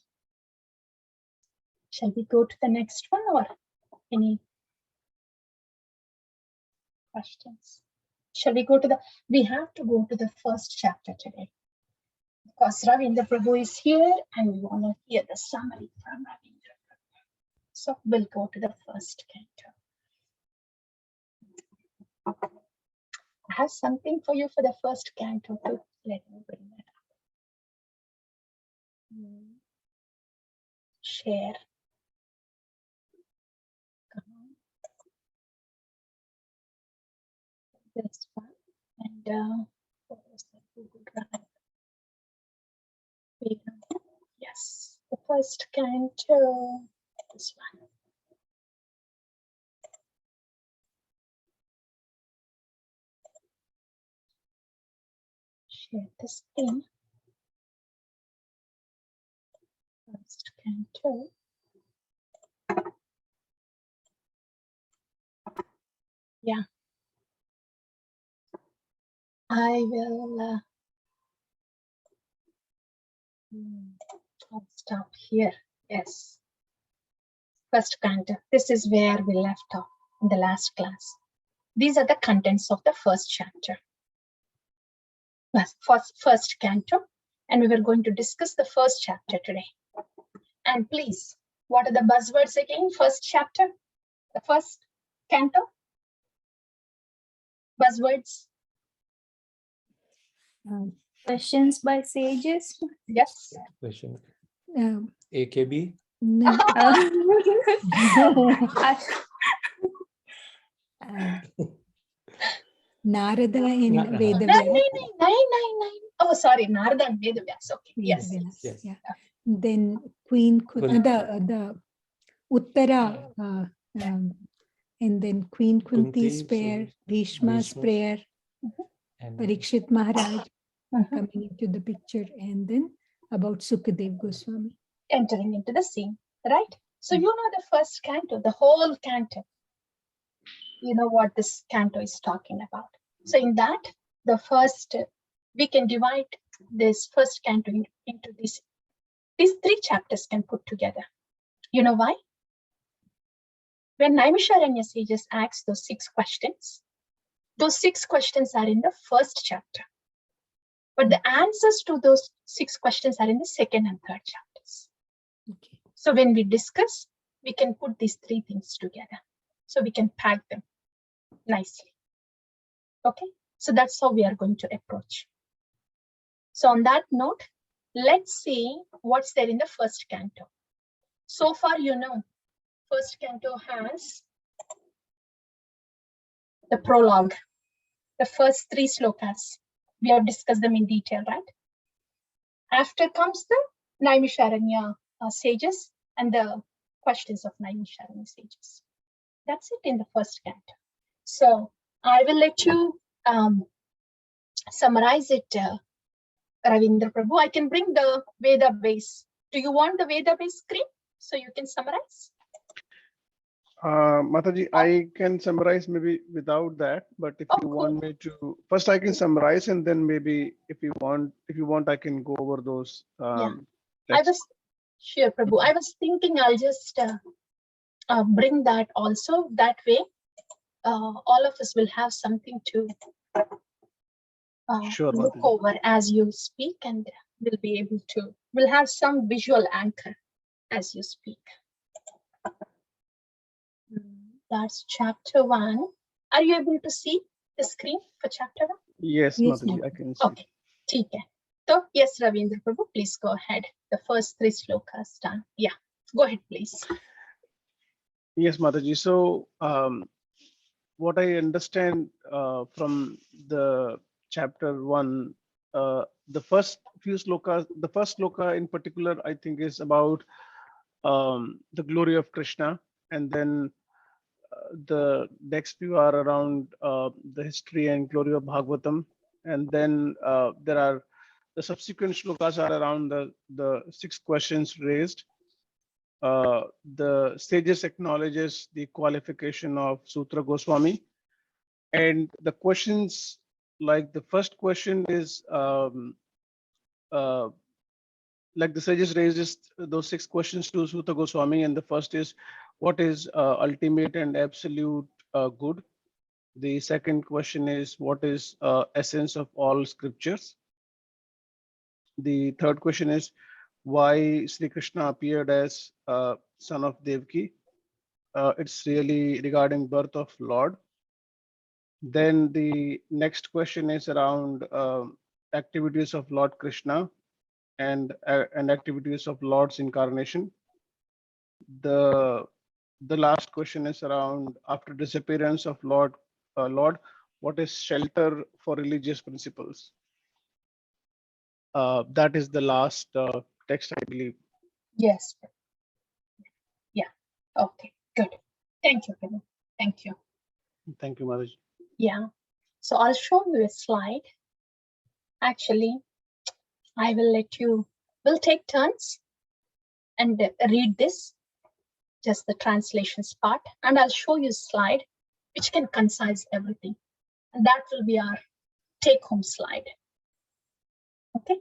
Shall we go to the next one or any questions? Shall we go to the, we have to go to the first chapter today. Because Ravindra Prabhu is here and we want to hear the summary from Ravindra Prabhu. So we'll go to the first canto. I have something for you for the first canto too. Let me bring that up. Share. Come on. This one. And what was that Google Drive? Yes, the first canto. This one. Share this thing. First canto. Yeah. I will I'll stop here. Yes. First canto. This is where we left off in the last class. These are the contents of the first chapter. First canto. And we were going to discuss the first chapter today. And please, what are the buzzwords again? First chapter? The first canto? Buzzwords? Questions by sages. Yes. Question. Um, AKB. no, Narada in Na- Vedavyas. Nine. Oh, sorry, Narada and Vedavyas. Okay. Yes. Vedavyas, Yes. yeah. Then Queen, Queen- the Uttara, and then Queen Kunti's Kunti, prayer, so Bhishma's Bhishma. prayer, And Parikshit Maharaj Mhm. coming into the picture, and then about Sukadev Goswami. Entering into the scene, right? So you know the first canto, the whole canto. You know what this canto is talking about. So in that, the first, we can divide this first canto into these 3 chapters can put together. You know why? When Naimisharanya sages asked those 6 questions are in the first chapter. But the answers to those 6 questions are in the second and third chapters. Okay. So when we discuss, we can put these 3 things together. So we can pack them nicely. Okay, so that's how we are going to approach. So on that note, let's see what's there in the first canto. So far, you know, first canto has the prologue, the first 3 slokas. We have discussed them in detail, right? After comes the Naimisharanya sages and the questions of Naimisharanya sages. That's it in the first canto. So I will let you summarize it, Ravindra Prabhu. I can bring the Veda base. Do you want the Veda base screen so you can summarize? Mataji, I can summarize maybe without that, but if you want me to, first I can summarize, and then maybe if you want, I can go over those. I texts. was sure, Prabhu. I was thinking I'll just bring that also. That way, all of us will have something to Sure, look Mataji. over as you speak, and we'll have some visual anchor as you speak. That's chapter 1. Are you able to see the screen for chapter 1? Yes, Yes, Mataji, ma'am. I can see. Okay, ठीक है. So yes, Ravindra Prabhu, please go ahead. The first 3 slokas done. Yeah, go ahead, please. Yes, Mataji. So what I understand from the chapter 1, the first few slokas, the first sloka in particular, I think is about the glory of Krishna, and then the next few are around the history and glory of Bhagavatam, and then there are the subsequent shlokas are around the 6 questions raised. The sages acknowledges the qualification of Sutra Goswami, and the questions, like the first question is like the sages raises those 6 questions to Suta Goswami, and the first is, what is ultimate and absolute good? The second question is, what is essence of all scriptures? The third question is, why Sri Krishna appeared as son of Devaki? It's really regarding birth of Lord. Then the next question is around activities of Lord Krishna and activities of Lord's incarnation. The last question is around, after disappearance of Lord, what is shelter for religious principles? That is the last text, I believe. Yes. Yeah. Okay, good. Thank you, Prabhu. Thank you. Thank you, Maharaj. Yeah. So I'll show you a slide. Actually, I will let you, we'll take turns and read this, just the translations part, and I'll show you a slide which can concise everything. And that will be our take-home slide. Okay.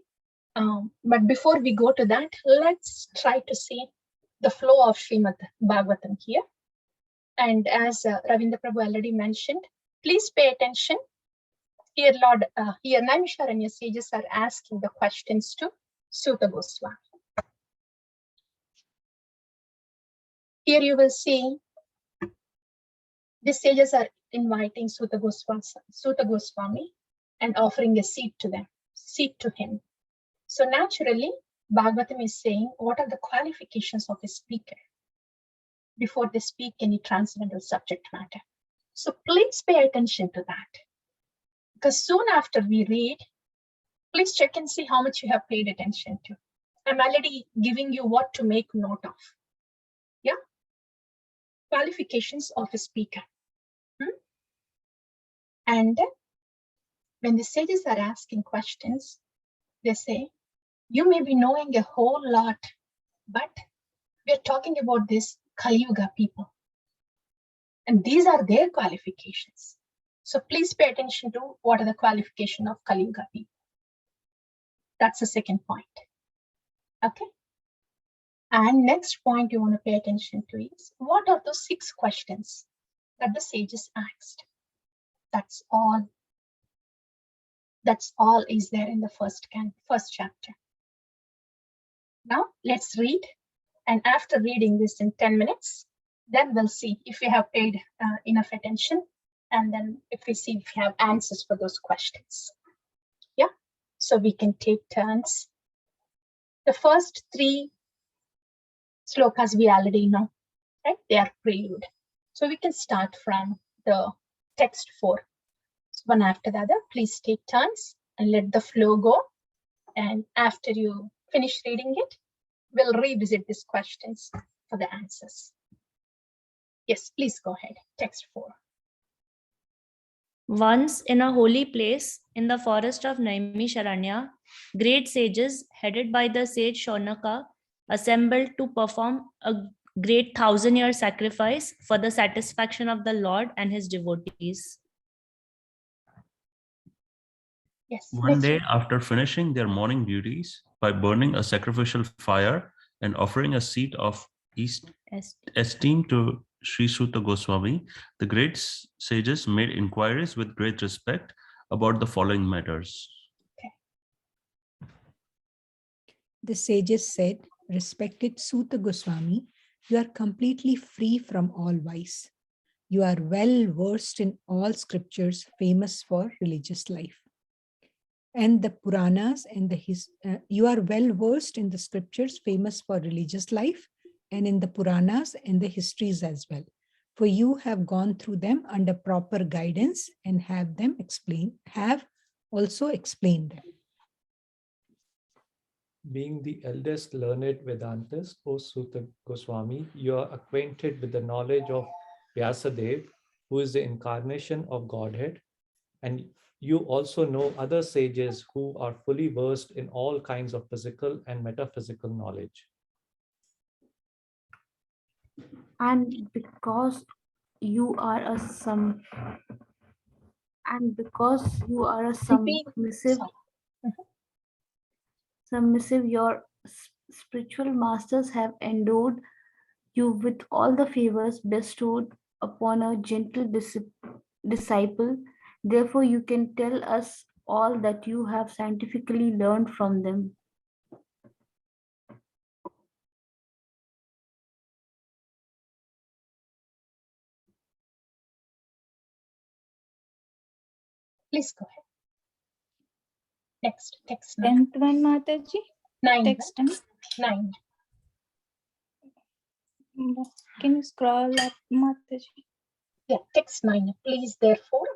But before we go to that, let's try to see the flow of Srimad Bhagavatam here. And as Ravindra Prabhu already mentioned, please pay attention. Here, here Naimisharanya sages are asking the questions to Suta Goswami. Here you will see the sages are inviting Suta Goswami and offering a seat to him. So naturally, Bhagavatam is saying, what are the qualifications of a speaker before they speak any transcendental subject matter? So please pay attention to that. Because soon after we read, please check and see how much you have paid attention to. I'm already giving you what to make note of. Yeah? Qualifications of a speaker. And when the sages are asking questions, they say, you may be knowing a whole lot, but we're talking about this Kali Yuga people. And these are their qualifications. So please pay attention to what are the qualifications of Kali Yuga people. That's the second point. Okay. And next point you want to pay attention to is, what are those 6 questions that the sages asked? That's all. That's all is there in the first chapter. Now let's read, and after reading this in 10 minutes, then we'll see if we have paid enough attention, and then if we see if we have answers for those questions. Yeah, so we can take turns. The first 3 slokas we already know, right? They are prelude. So we can start from the text 4. So one after the other, please take turns and let the flow go. And after you finish reading it, we'll revisit these questions for the answers. Yes, please go ahead. Text 4. Once in a holy place in the forest of Naimisharanya, great sages headed by the sage Shaunaka assembled to perform a great 1,000-year sacrifice for the satisfaction of the Lord and his devotees. Yes. One next day, one. after finishing their morning duties by burning a sacrificial fire and offering a seat of esteem to Sri Suta Goswami, the great sages made inquiries with great respect about the following matters. The sages said, "Respected Suta Goswami, you are completely free from all vice. You are well versed in all scriptures famous for religious life. And the Puranas and you are well versed in the scriptures famous for religious life and in the Puranas and the histories as well. For you have gone through them under proper guidance and have also explained them." Being the eldest learned Vedantist, O Suta Goswami, you are acquainted with the knowledge of Vyasadeva, who is the incarnation of Godhead, and you also know other sages who are fully versed in all kinds of physical and metaphysical knowledge. And because you are a Repeat. submissive, your spiritual masters have endowed you with all the favors bestowed upon a gentle disciple. Therefore, you can tell us all that you have scientifically learned from them. Please go ahead. Text 9. 10th one, Mataji. 9. Text 10. 9. Can you scroll up, Mataji? Yeah, text 9. Please, therefore.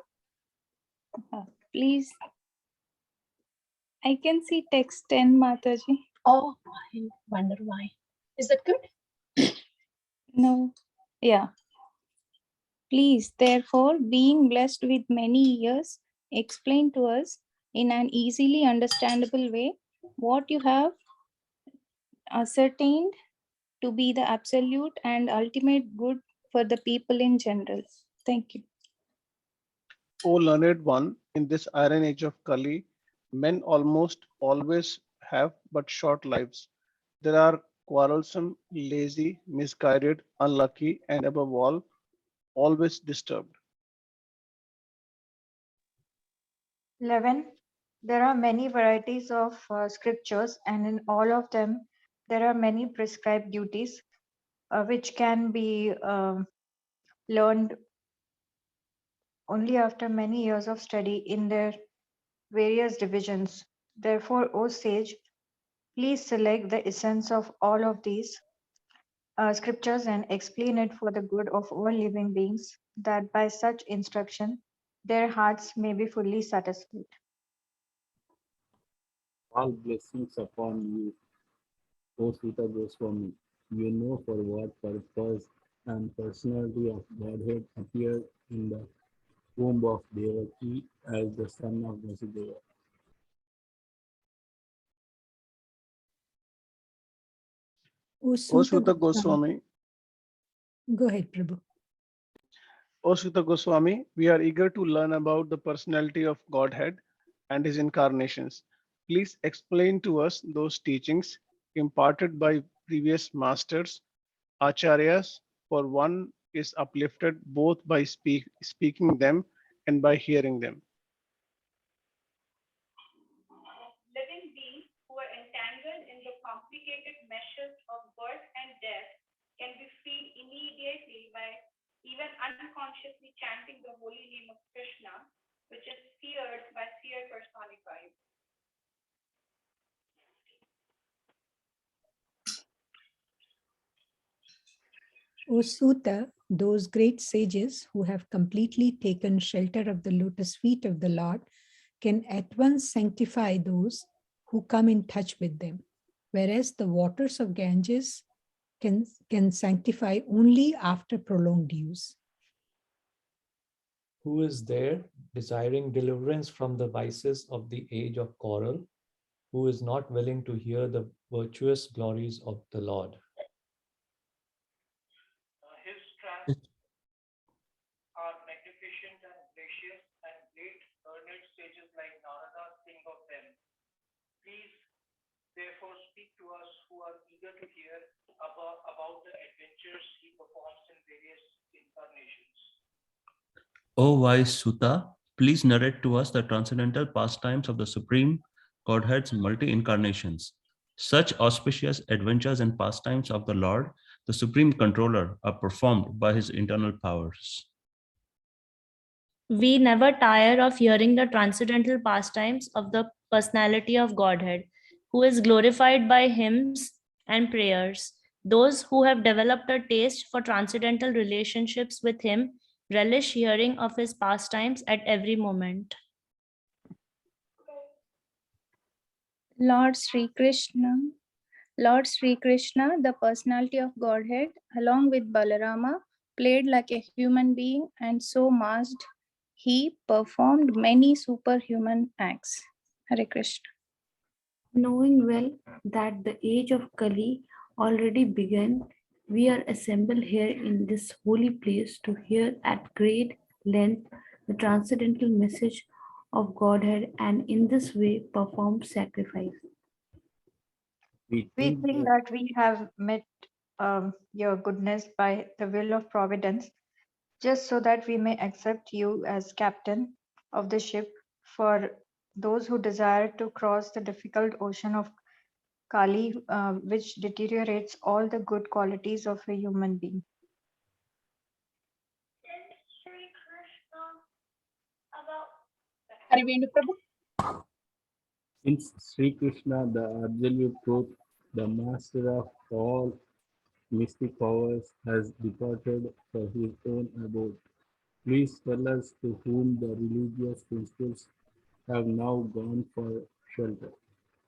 Please. I can see text 10, Mataji. Oh, I wonder why. Is that good? No. Yeah. Please, therefore, being blessed with many years, explain to us in an easily understandable way what you have ascertained to be the absolute and ultimate good for the people in general. Thank you. O learned one, in this iron age of Kali, men almost always have but short lives. There are quarrelsome, lazy, misguided, unlucky, and above all, always disturbed. 11. There are many varieties of scriptures, and in all of them, there are many prescribed duties which can be learned only after many years of study in their various divisions. Therefore, O sage, please select the essence of all of these scriptures and explain it for the good of all living beings, that by such instruction their hearts may be fully satisfied. All blessings upon you, O Suta Goswami. You know for what purpose and personality of Godhead appeared in the womb of Devaki as the son of Vasudeva. O O Suta Suta Goswami. Goswami, Go ahead, Prabhu. O Suta Goswami, we are eager to learn about the personality of Godhead and his incarnations. Please explain to us those teachings imparted by previous masters, acharyas, for one is uplifted both by speaking them and by hearing them. Living beings who are entangled in the complicated meshes of birth and death can be freed immediately by even unconsciously chanting the holy name of Krishna, which is feared by fear personified. O Suta, those great sages who have completely taken shelter of the lotus feet of the Lord can at once sanctify those who come in touch with them, whereas the waters of Ganges can sanctify only after prolonged use. Who is there desiring deliverance from the vices of the age of coral, who is not willing to hear the virtuous glories of the Lord? His trance are magnificent and gracious, and great learned sages like Narada think of them. Please, therefore, speak to us who are eager to hear about the adventures he performs in various incarnations. O wise Sutta, please narrate to us the transcendental pastimes of the Supreme Godhead's multi-incarnations. Such auspicious adventures and pastimes of the Lord, the Supreme Controller, are performed by his internal powers. We never tire of hearing the transcendental pastimes of the personality of Godhead, who is glorified by hymns and prayers. Those who have developed a taste for transcendental relationships with him relish hearing of his pastimes at every moment. Lord Sri Krishna, the personality of Godhead, along with Balarama, played like a human being and so masked, he performed many superhuman acts. Hare Krishna. Knowing well that the age of Kali already began, we are assembled here in this holy place to hear at great length the transcendental message of Godhead and in this way perform sacrifice. We think that we have met your goodness by the will of providence, just so that we may accept you as captain of the ship for those who desire to cross the difficult ocean of Kali, which deteriorates all the good qualities of a human being. Harivenu Prabhu. Since Sri Krishna, the absolute truth, the master of all mystic powers, has departed for his own abode, please tell us to whom the religious principles have now gone for shelter.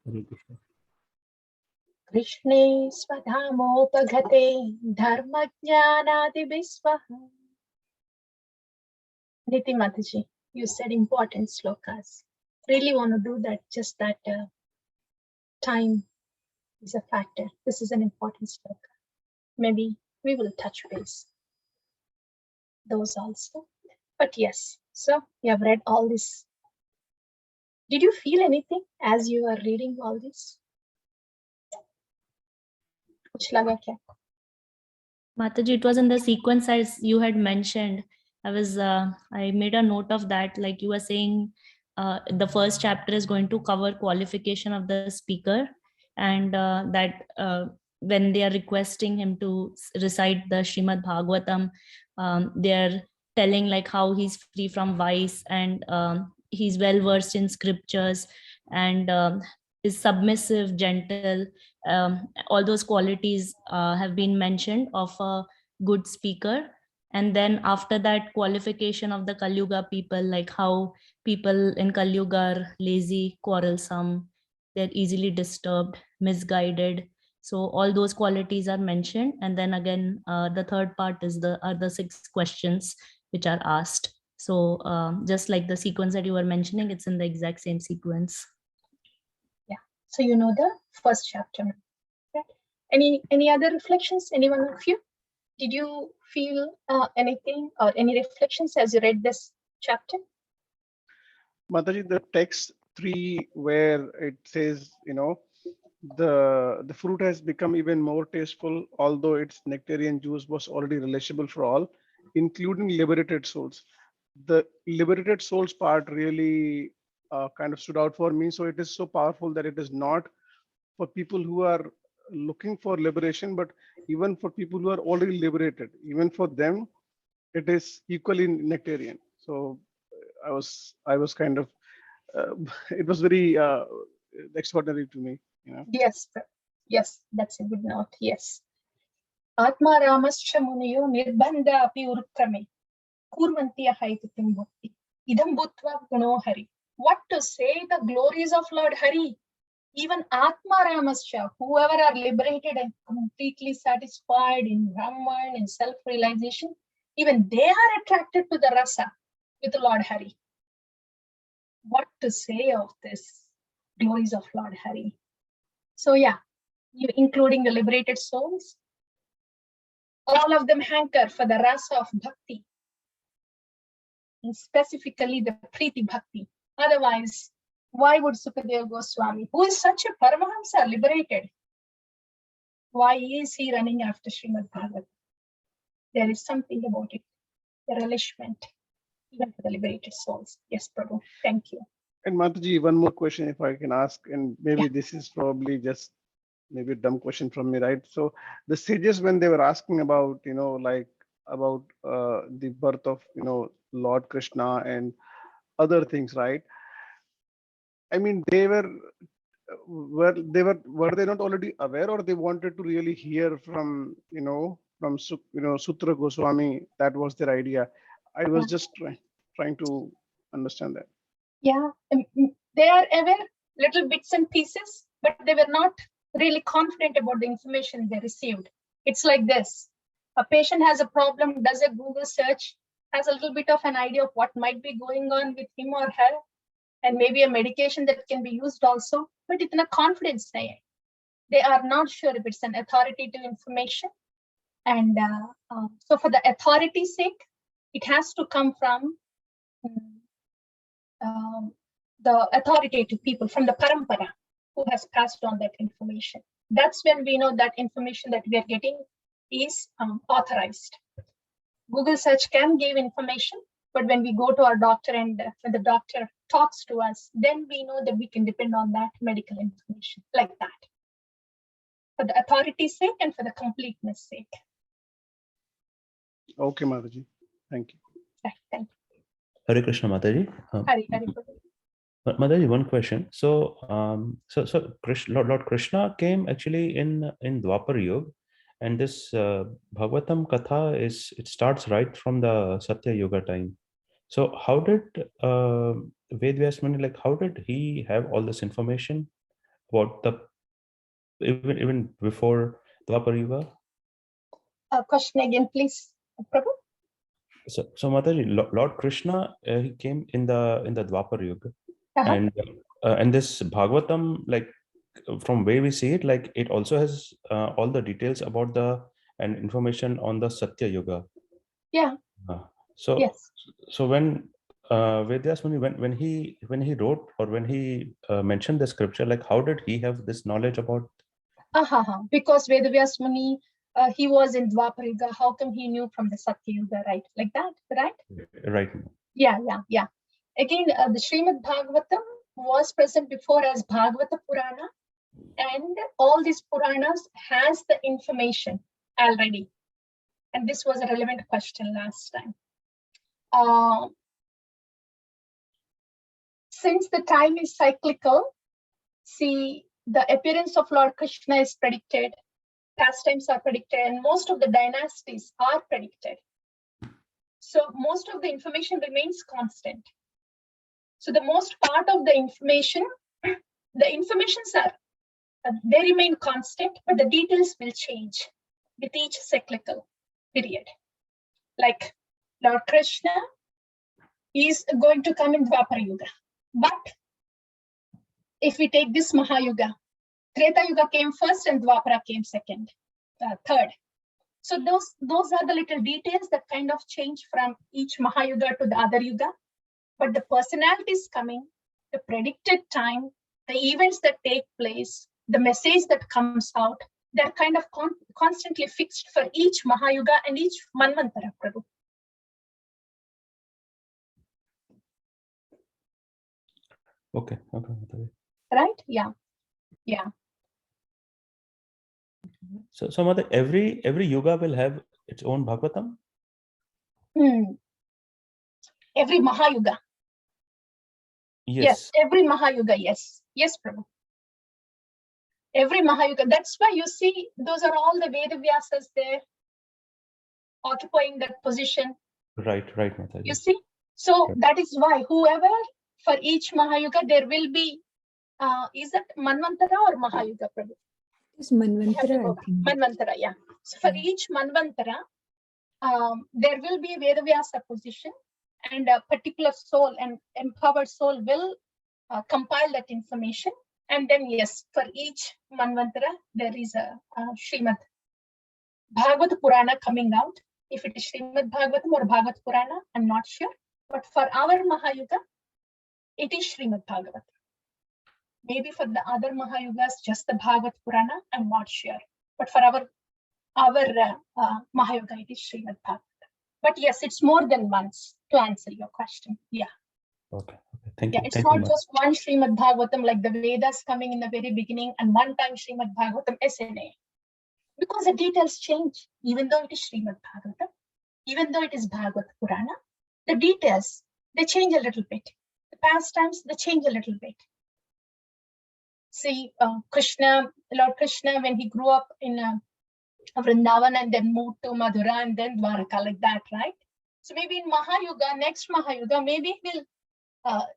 Hare Krishna. Krishne Swadhamopagate Dharmajnanadibhisvaha. Niti Mataji, you said important slokas. Really want to do that, just that time is a factor. This is an important sloka. Maybe we will touch base those also. But yes, so you have read all this. Did you feel anything as you were reading all this? Kuch laga kya? Mataji, it was in the sequence as you had mentioned. I made a note of that. Like you were saying, the first chapter is going to cover qualification of the speaker, and when they are requesting him to recite the Srimad Bhagavatam, they are telling like how he's free from vice, and he's well versed in scriptures, and is submissive, gentle. All those qualities have been mentioned of a good speaker. And then after that, qualification of the Kali Yuga people, like how people in Kali Yuga are lazy, quarrelsome, they're easily disturbed, misguided. So all those qualities are mentioned. And then again, the third part is the 6 questions which are asked. So just like the sequence that you were mentioning, it's in the exact same sequence. Yeah. So you know the first chapter. Right? Any other reflections? Anyone of you? Did you feel anything or any reflections as you read this chapter? Mataji, the text 3 where it says, the fruit has become even more tasteful, although its nectarian juice was already relishable for all, including liberated souls. The liberated souls part really kind of stood out for me. So it is so powerful that it is not for people who are looking for liberation, but even for people who are already liberated, even for them, it is equally nectarian. So I was kind of, it was very extraordinary to me. Yes, that's a good note. Yes. Atma Ramascha Muniyo Nirbandha Api Urukrame Kurmantiya Haititim Bhakti Idam Bhutva Guno Hari. What to say the glories of Lord Hari? Even Atma Ramascha, whoever are liberated and completely satisfied in Brahman, in self-realization, even they are attracted to the rasa with Lord Hari. What to say of this glories of Lord Hari? So yeah, including the liberated souls, all of them hanker for the rasa of bhakti, and specifically the Priti Bhakti. Otherwise, why would Sukadeva Goswami, who is such a Paramahamsa, liberated? Why is he running after Srimad Bhagavatam? There is something about it, the relishment, even for the liberated souls. Yes, Prabhu, thank you. And Mataji, one more question if I can ask, and maybe this is probably just maybe a dumb question from me, right? So the sages, when they were asking about, like about the birth of, Lord Krishna and other things, right? I mean, were they not already aware, or they wanted to really hear from, Sutra Goswami? That was their idea. I was just trying to understand that. Yeah, they are aware little bits and pieces, but they were not really confident about the information they received. It's like this: a patient has a problem, does a Google search, has a little bit of an idea of what might be going on with him or her, and maybe a medication that can be used also, but it's in a confidence. They are not sure if it's an authoritative information. And so for the authority's sake, it has to come from the authoritative people, from the parampara, who has passed on that information. That's when we know that information that we are getting is authorized. Google search can give information, but when we go to our doctor and when the doctor talks to us, then we know that we can depend on that medical information, like that. For the authority's sake and for the completeness sake. Okay, Mataji. Thank you. Thank you. Hare Krishna, Mataji. Hari. Mataji, one question. So, Lord Krishna came actually in Dwapar Yuga, and this Bhagavatam Katha it starts right from the Satya Yuga time. So, how did Ved Vyas Muni, like, how did he have all this information about the even before Dwapar Yuga? Question again, please, Prabhu. So Mataji, Lord Krishna, he came in the Dwapar Yuga, and this Bhagavatam, like from where we see it, like it also has all the details about and information on the Satya Yuga. Yeah. So yes. So when Vedyas Muni, when he wrote or when he mentioned the scripture, like how did he have this knowledge about? Because Vedavyas Muni, he was in Dwapar Yuga. How come he knew from the Satya Yuga, right? Like that, right? Right. Yeah. Again, the Srimad Bhagavatam was present before as Bhagavata Purana, and all these Puranas has the information already. And this was a relevant question last time. Since the time is cyclical, see, the appearance of Lord Krishna is predicted, pastimes are predicted, and most of the dynasties are predicted. So most of the information remains constant. So the most part of the information, the informations are, they remain constant, but the details will change with each cyclical period. Like Lord Krishna is going to come in Dwapar Yuga. But if we take this Mahayuga, Treta Yuga came first and Dwapara came third. So those are the little details that kind of change from each Mahayuga to the other Yuga. But the personalities coming, the predicted time, the events that take place, the message that comes out, they're kind of constantly fixed for each Mahayuga and each Manvantara, Prabhu. Okay. Right? Yeah. So Mother, every yuga will have its own Bhagavatam? Every Mahayuga. Yes. Every Mahayuga, yes. Yes, Prabhu. Every Mahayuga. That's why you see, those are all the Vedavyasas there occupying that position. Right, Mataji. You see? So that is why whoever, for each Mahayuga, there will be Is it Manvantara or Mahayuga, Prabhu? It's Manvantara, I think. Manvantara, yeah. So for Yeah. each Manvantara, there will be Vedavyasa position, and a particular soul, and empowered soul will compile that information. And then, yes, for each Manvantara, there is a Srimad Bhagavata Purana coming out. If it is Srimad Bhagavatam or Bhagavata Purana, I'm not sure. But for our Mahayuga, it is Srimad Bhagavatam. Maybe for the other Mahayugas, just the Bhagavata Purana, I'm not sure. But for our Mahayuga, it is Srimad Bhagavatam. But yes, it's more than once, to answer your question. Yeah. Okay. Thank Yeah, you. it's Thank not you, ma'am. just one Srimad Bhagavatam like the Vedas coming in the very beginning and one time Srimad Bhagavatam SNA. Because the details change, even though it is Srimad Bhagavatam, even though it is Bhagavata Purana, the details, they change a little bit. The pastimes, they change a little bit. See, Lord Krishna, when he grew up in Vrindavan and then moved to Madhura and then Dwaraka, like that, right? So maybe in Mahayuga, next Mahayuga, maybe he'll,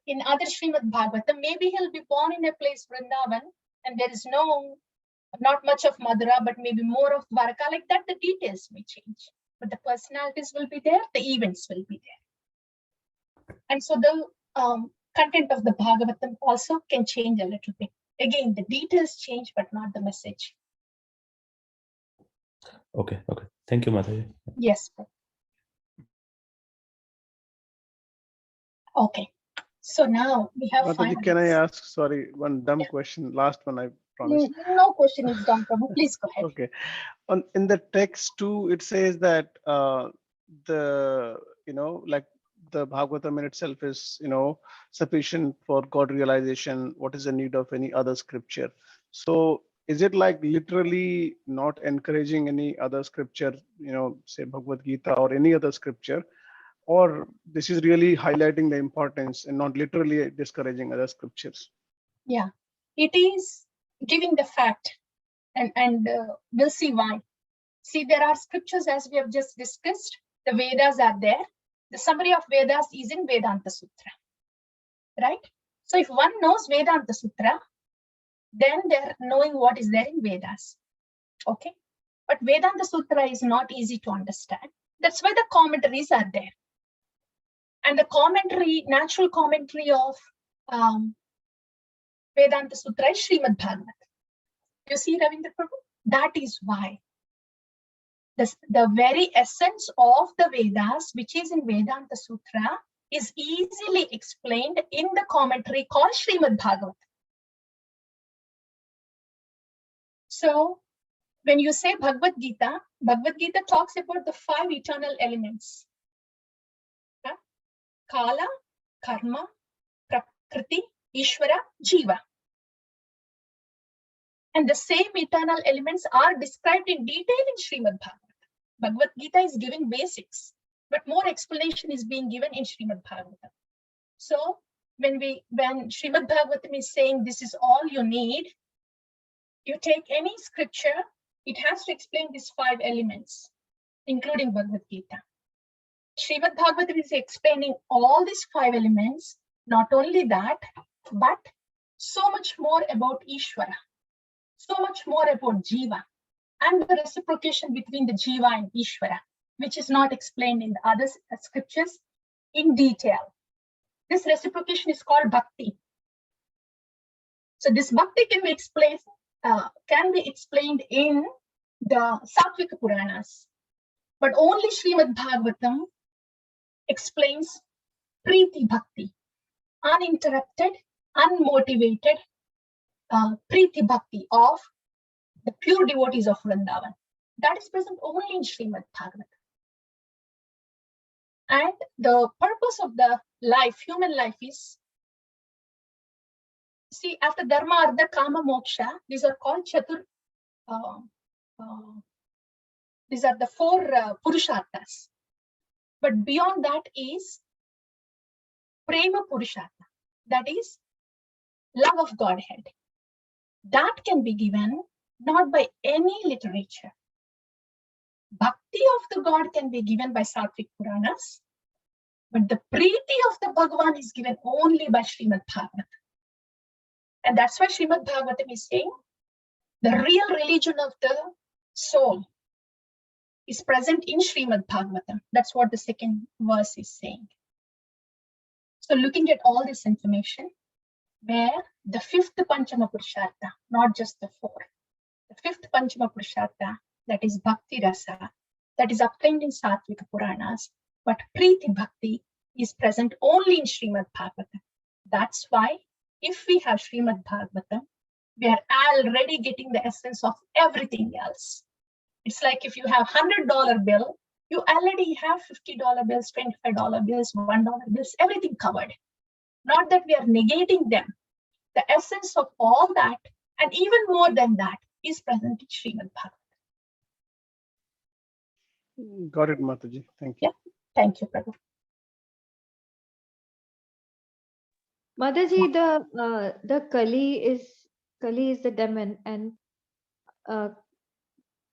in other Srimad Bhagavatam, maybe he'll be born in a place Vrindavan and there is not much of Madhura, but maybe more of Dwaraka, like that, the details may change. But the personalities will be there, the events will be there. And so the content of the Bhagavatam also can change a little bit. Again, the details change, but not the message. Okay. Thank you, Mataji. Yes. Okay. So now we have Mataji, can I ask, sorry, one dumb question, last one, I promise. No question is dumb, Prabhu. Please go ahead. Okay. In the text too, it says that like the Bhagavatam in itself is, sufficient for God realization. What is the need of any other scripture? So is it like literally not encouraging any other scripture, say Bhagavad Gita or any other scripture, or this is really highlighting the importance and not literally discouraging other scriptures? Yeah, it is giving the fact, and we'll see why. See, there are scriptures as we have just discussed. The Vedas are there. The summary of Vedas is in Vedanta Sutra, right? So if one knows Vedanta Sutra, then they're knowing what is there in Vedas, okay? But Vedanta Sutra is not easy to understand. That's why the commentaries are there. And the commentary, natural commentary of Vedanta Sutra is Srimad Bhagavatam. You see, Ravindra Prabhu? That is why. The very essence of the Vedas, which is in Vedanta Sutra, is easily explained in the commentary called Srimad Bhagavatam. So when you say Bhagavad Gita talks about the 5 eternal elements. Kala, Karma, Prakriti, Ishvara, Jiva. And the same eternal elements are described in detail in Srimad Bhagavatam. Bhagavad Gita is giving basics, but more explanation is being given in Srimad Bhagavatam. So when Srimad Bhagavatam is saying this is all you need, you take any scripture, it has to explain these 5 elements, including Bhagavad Gita. Srimad Bhagavatam is explaining all these 5 elements, not only that, but so much more about Ishvara, so much more about Jiva, and the reciprocation between the Jiva and Ishvara, which is not explained in the other scriptures in detail. This reciprocation is called Bhakti. So this Bhakti can be explained in the Satvika Puranas, but only Srimad Bhagavatam explains Preeti Bhakti, uninterrupted, unmotivated Preeti Bhakti of the pure devotees of Vrindavan. That is present only in Srimad Bhagavatam. And the purpose of the life, human life, is, see, after Dharma, Artha, Kama, Moksha, these are called Chatur. These are the 4 Purusharthas. But beyond that is Prema Purushartha, that is love of Godhead. That can be given not by any literature. Bhakti of the God can be given by Satvik Puranas, but the Preeti of the Bhagavan is given only by Srimad Bhagavatam. And that's why Srimad Bhagavatam is saying the real religion of the soul is present in Srimad Bhagavatam. That's what the second verse is saying. So looking at all this information, where the fifth Panchama Purushartha, not just the four, the fifth Panchama Purushartha, that is Bhakti Rasa, that is obtained in Satvika Puranas, but Preeti Bhakti is present only in Srimad Bhagavatam. That's why if we have Srimad Bhagavatam, we are already getting the essence of everything else. It's like if you have $100 bill, you already have $50 bills, $25 bills, $1 bills, everything covered. Not that we are negating them. The essence of all that, and even more than that, is present in Srimad Bhagavatam. Got it, Mataji. Thank you. Yeah, thank you, Prabhu. Mataji, the Kali is the demon, and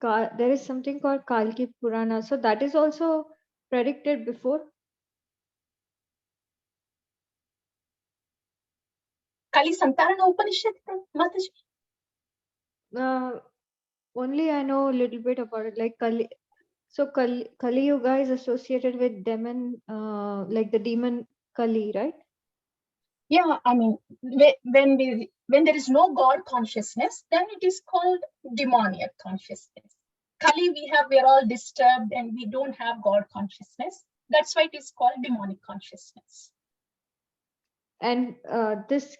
there is something called Kalki Purana. So that is also predicted before. Kali Santarana Upanishad, Mataji? Only I know a little bit about it. Like Kali, so Kali Yuga is associated with demon, like the demon Kali, right? Yeah, I mean, when there is no God consciousness, then it is called demoniac consciousness. Kali, we are all disturbed and we don't have God consciousness. That's why it is called demonic consciousness. And this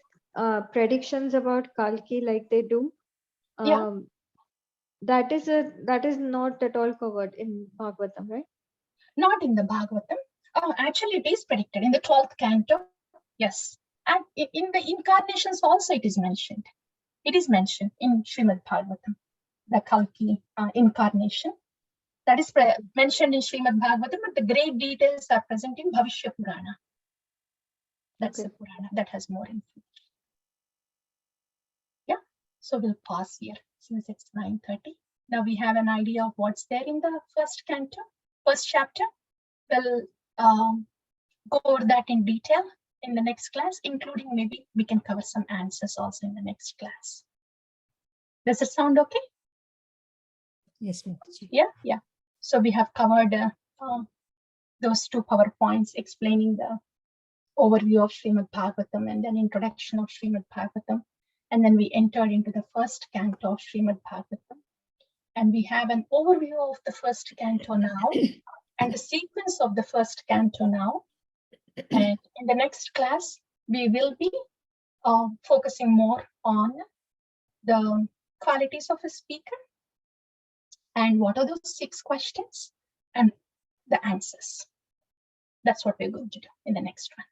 predictions about Kalki, like they do, that is not at all covered in Bhagavatam, right? Not in the Bhagavatam. Actually, it is predicted in the 12th canto. Yes. And in the incarnations also it is mentioned. It is mentioned in Srimad Bhagavatam, the Kalki incarnation. That is mentioned in Srimad Bhagavatam, but the great details are present in Bhavishya Purana. That's the Purana that has more information. Yeah, so we'll pause here since it's 9:30. Now we have an idea of what's there in the first canto, first chapter. We'll go over that in detail in the next class, including maybe we can cover some answers also in the next class. Does it sound okay? Yes, Mataji. Yeah. So we have covered those two PowerPoints explaining the overview of Srimad Bhagavatam and then introduction of Srimad Bhagavatam. And then we entered into the first canto of Srimad Bhagavatam. And we have an overview of the first canto now and the sequence of the first canto now. And in the next class, we will be focusing more on the qualities of a speaker and what are those 6 questions and the answers. That's what we're going to do in the next one.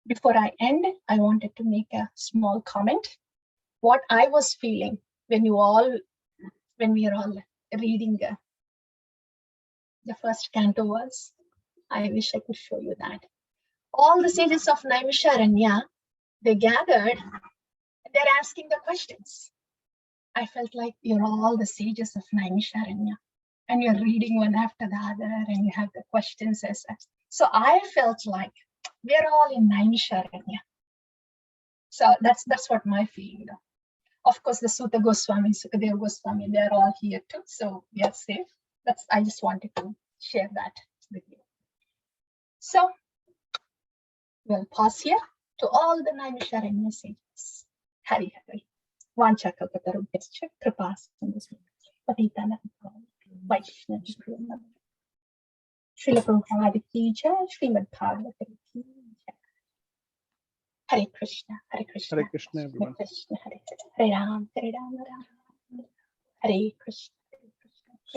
Before I end, I wanted to make a small comment. What I was feeling when we are all reading the first canto was, I wish I could show you that. All the sages of Naimisharanya, they gathered, they're asking the questions. I felt like you're all the sages of Naimisharanya and you're reading one after the other and you have the questions as such. So I felt like we're all in Naimisharanya. So that's what my feeling. Of course, the Sutta Goswami, Sukadeva Goswami, they're all here too. So we are safe. I just wanted to share that with you. So we'll pause here to all the Naimisharanya sages. Hari Hari. Vanchakapatarubyascha kripasindhu patitana Vaishnava Srila Prabhupada ki jai, Srimad Bhagavatam ki jai. Hare Krishna, Hare Krishna, Hare Krishna, everyone. Hare Krishna, Hare Ram, Hare Ram, Hare Krishna.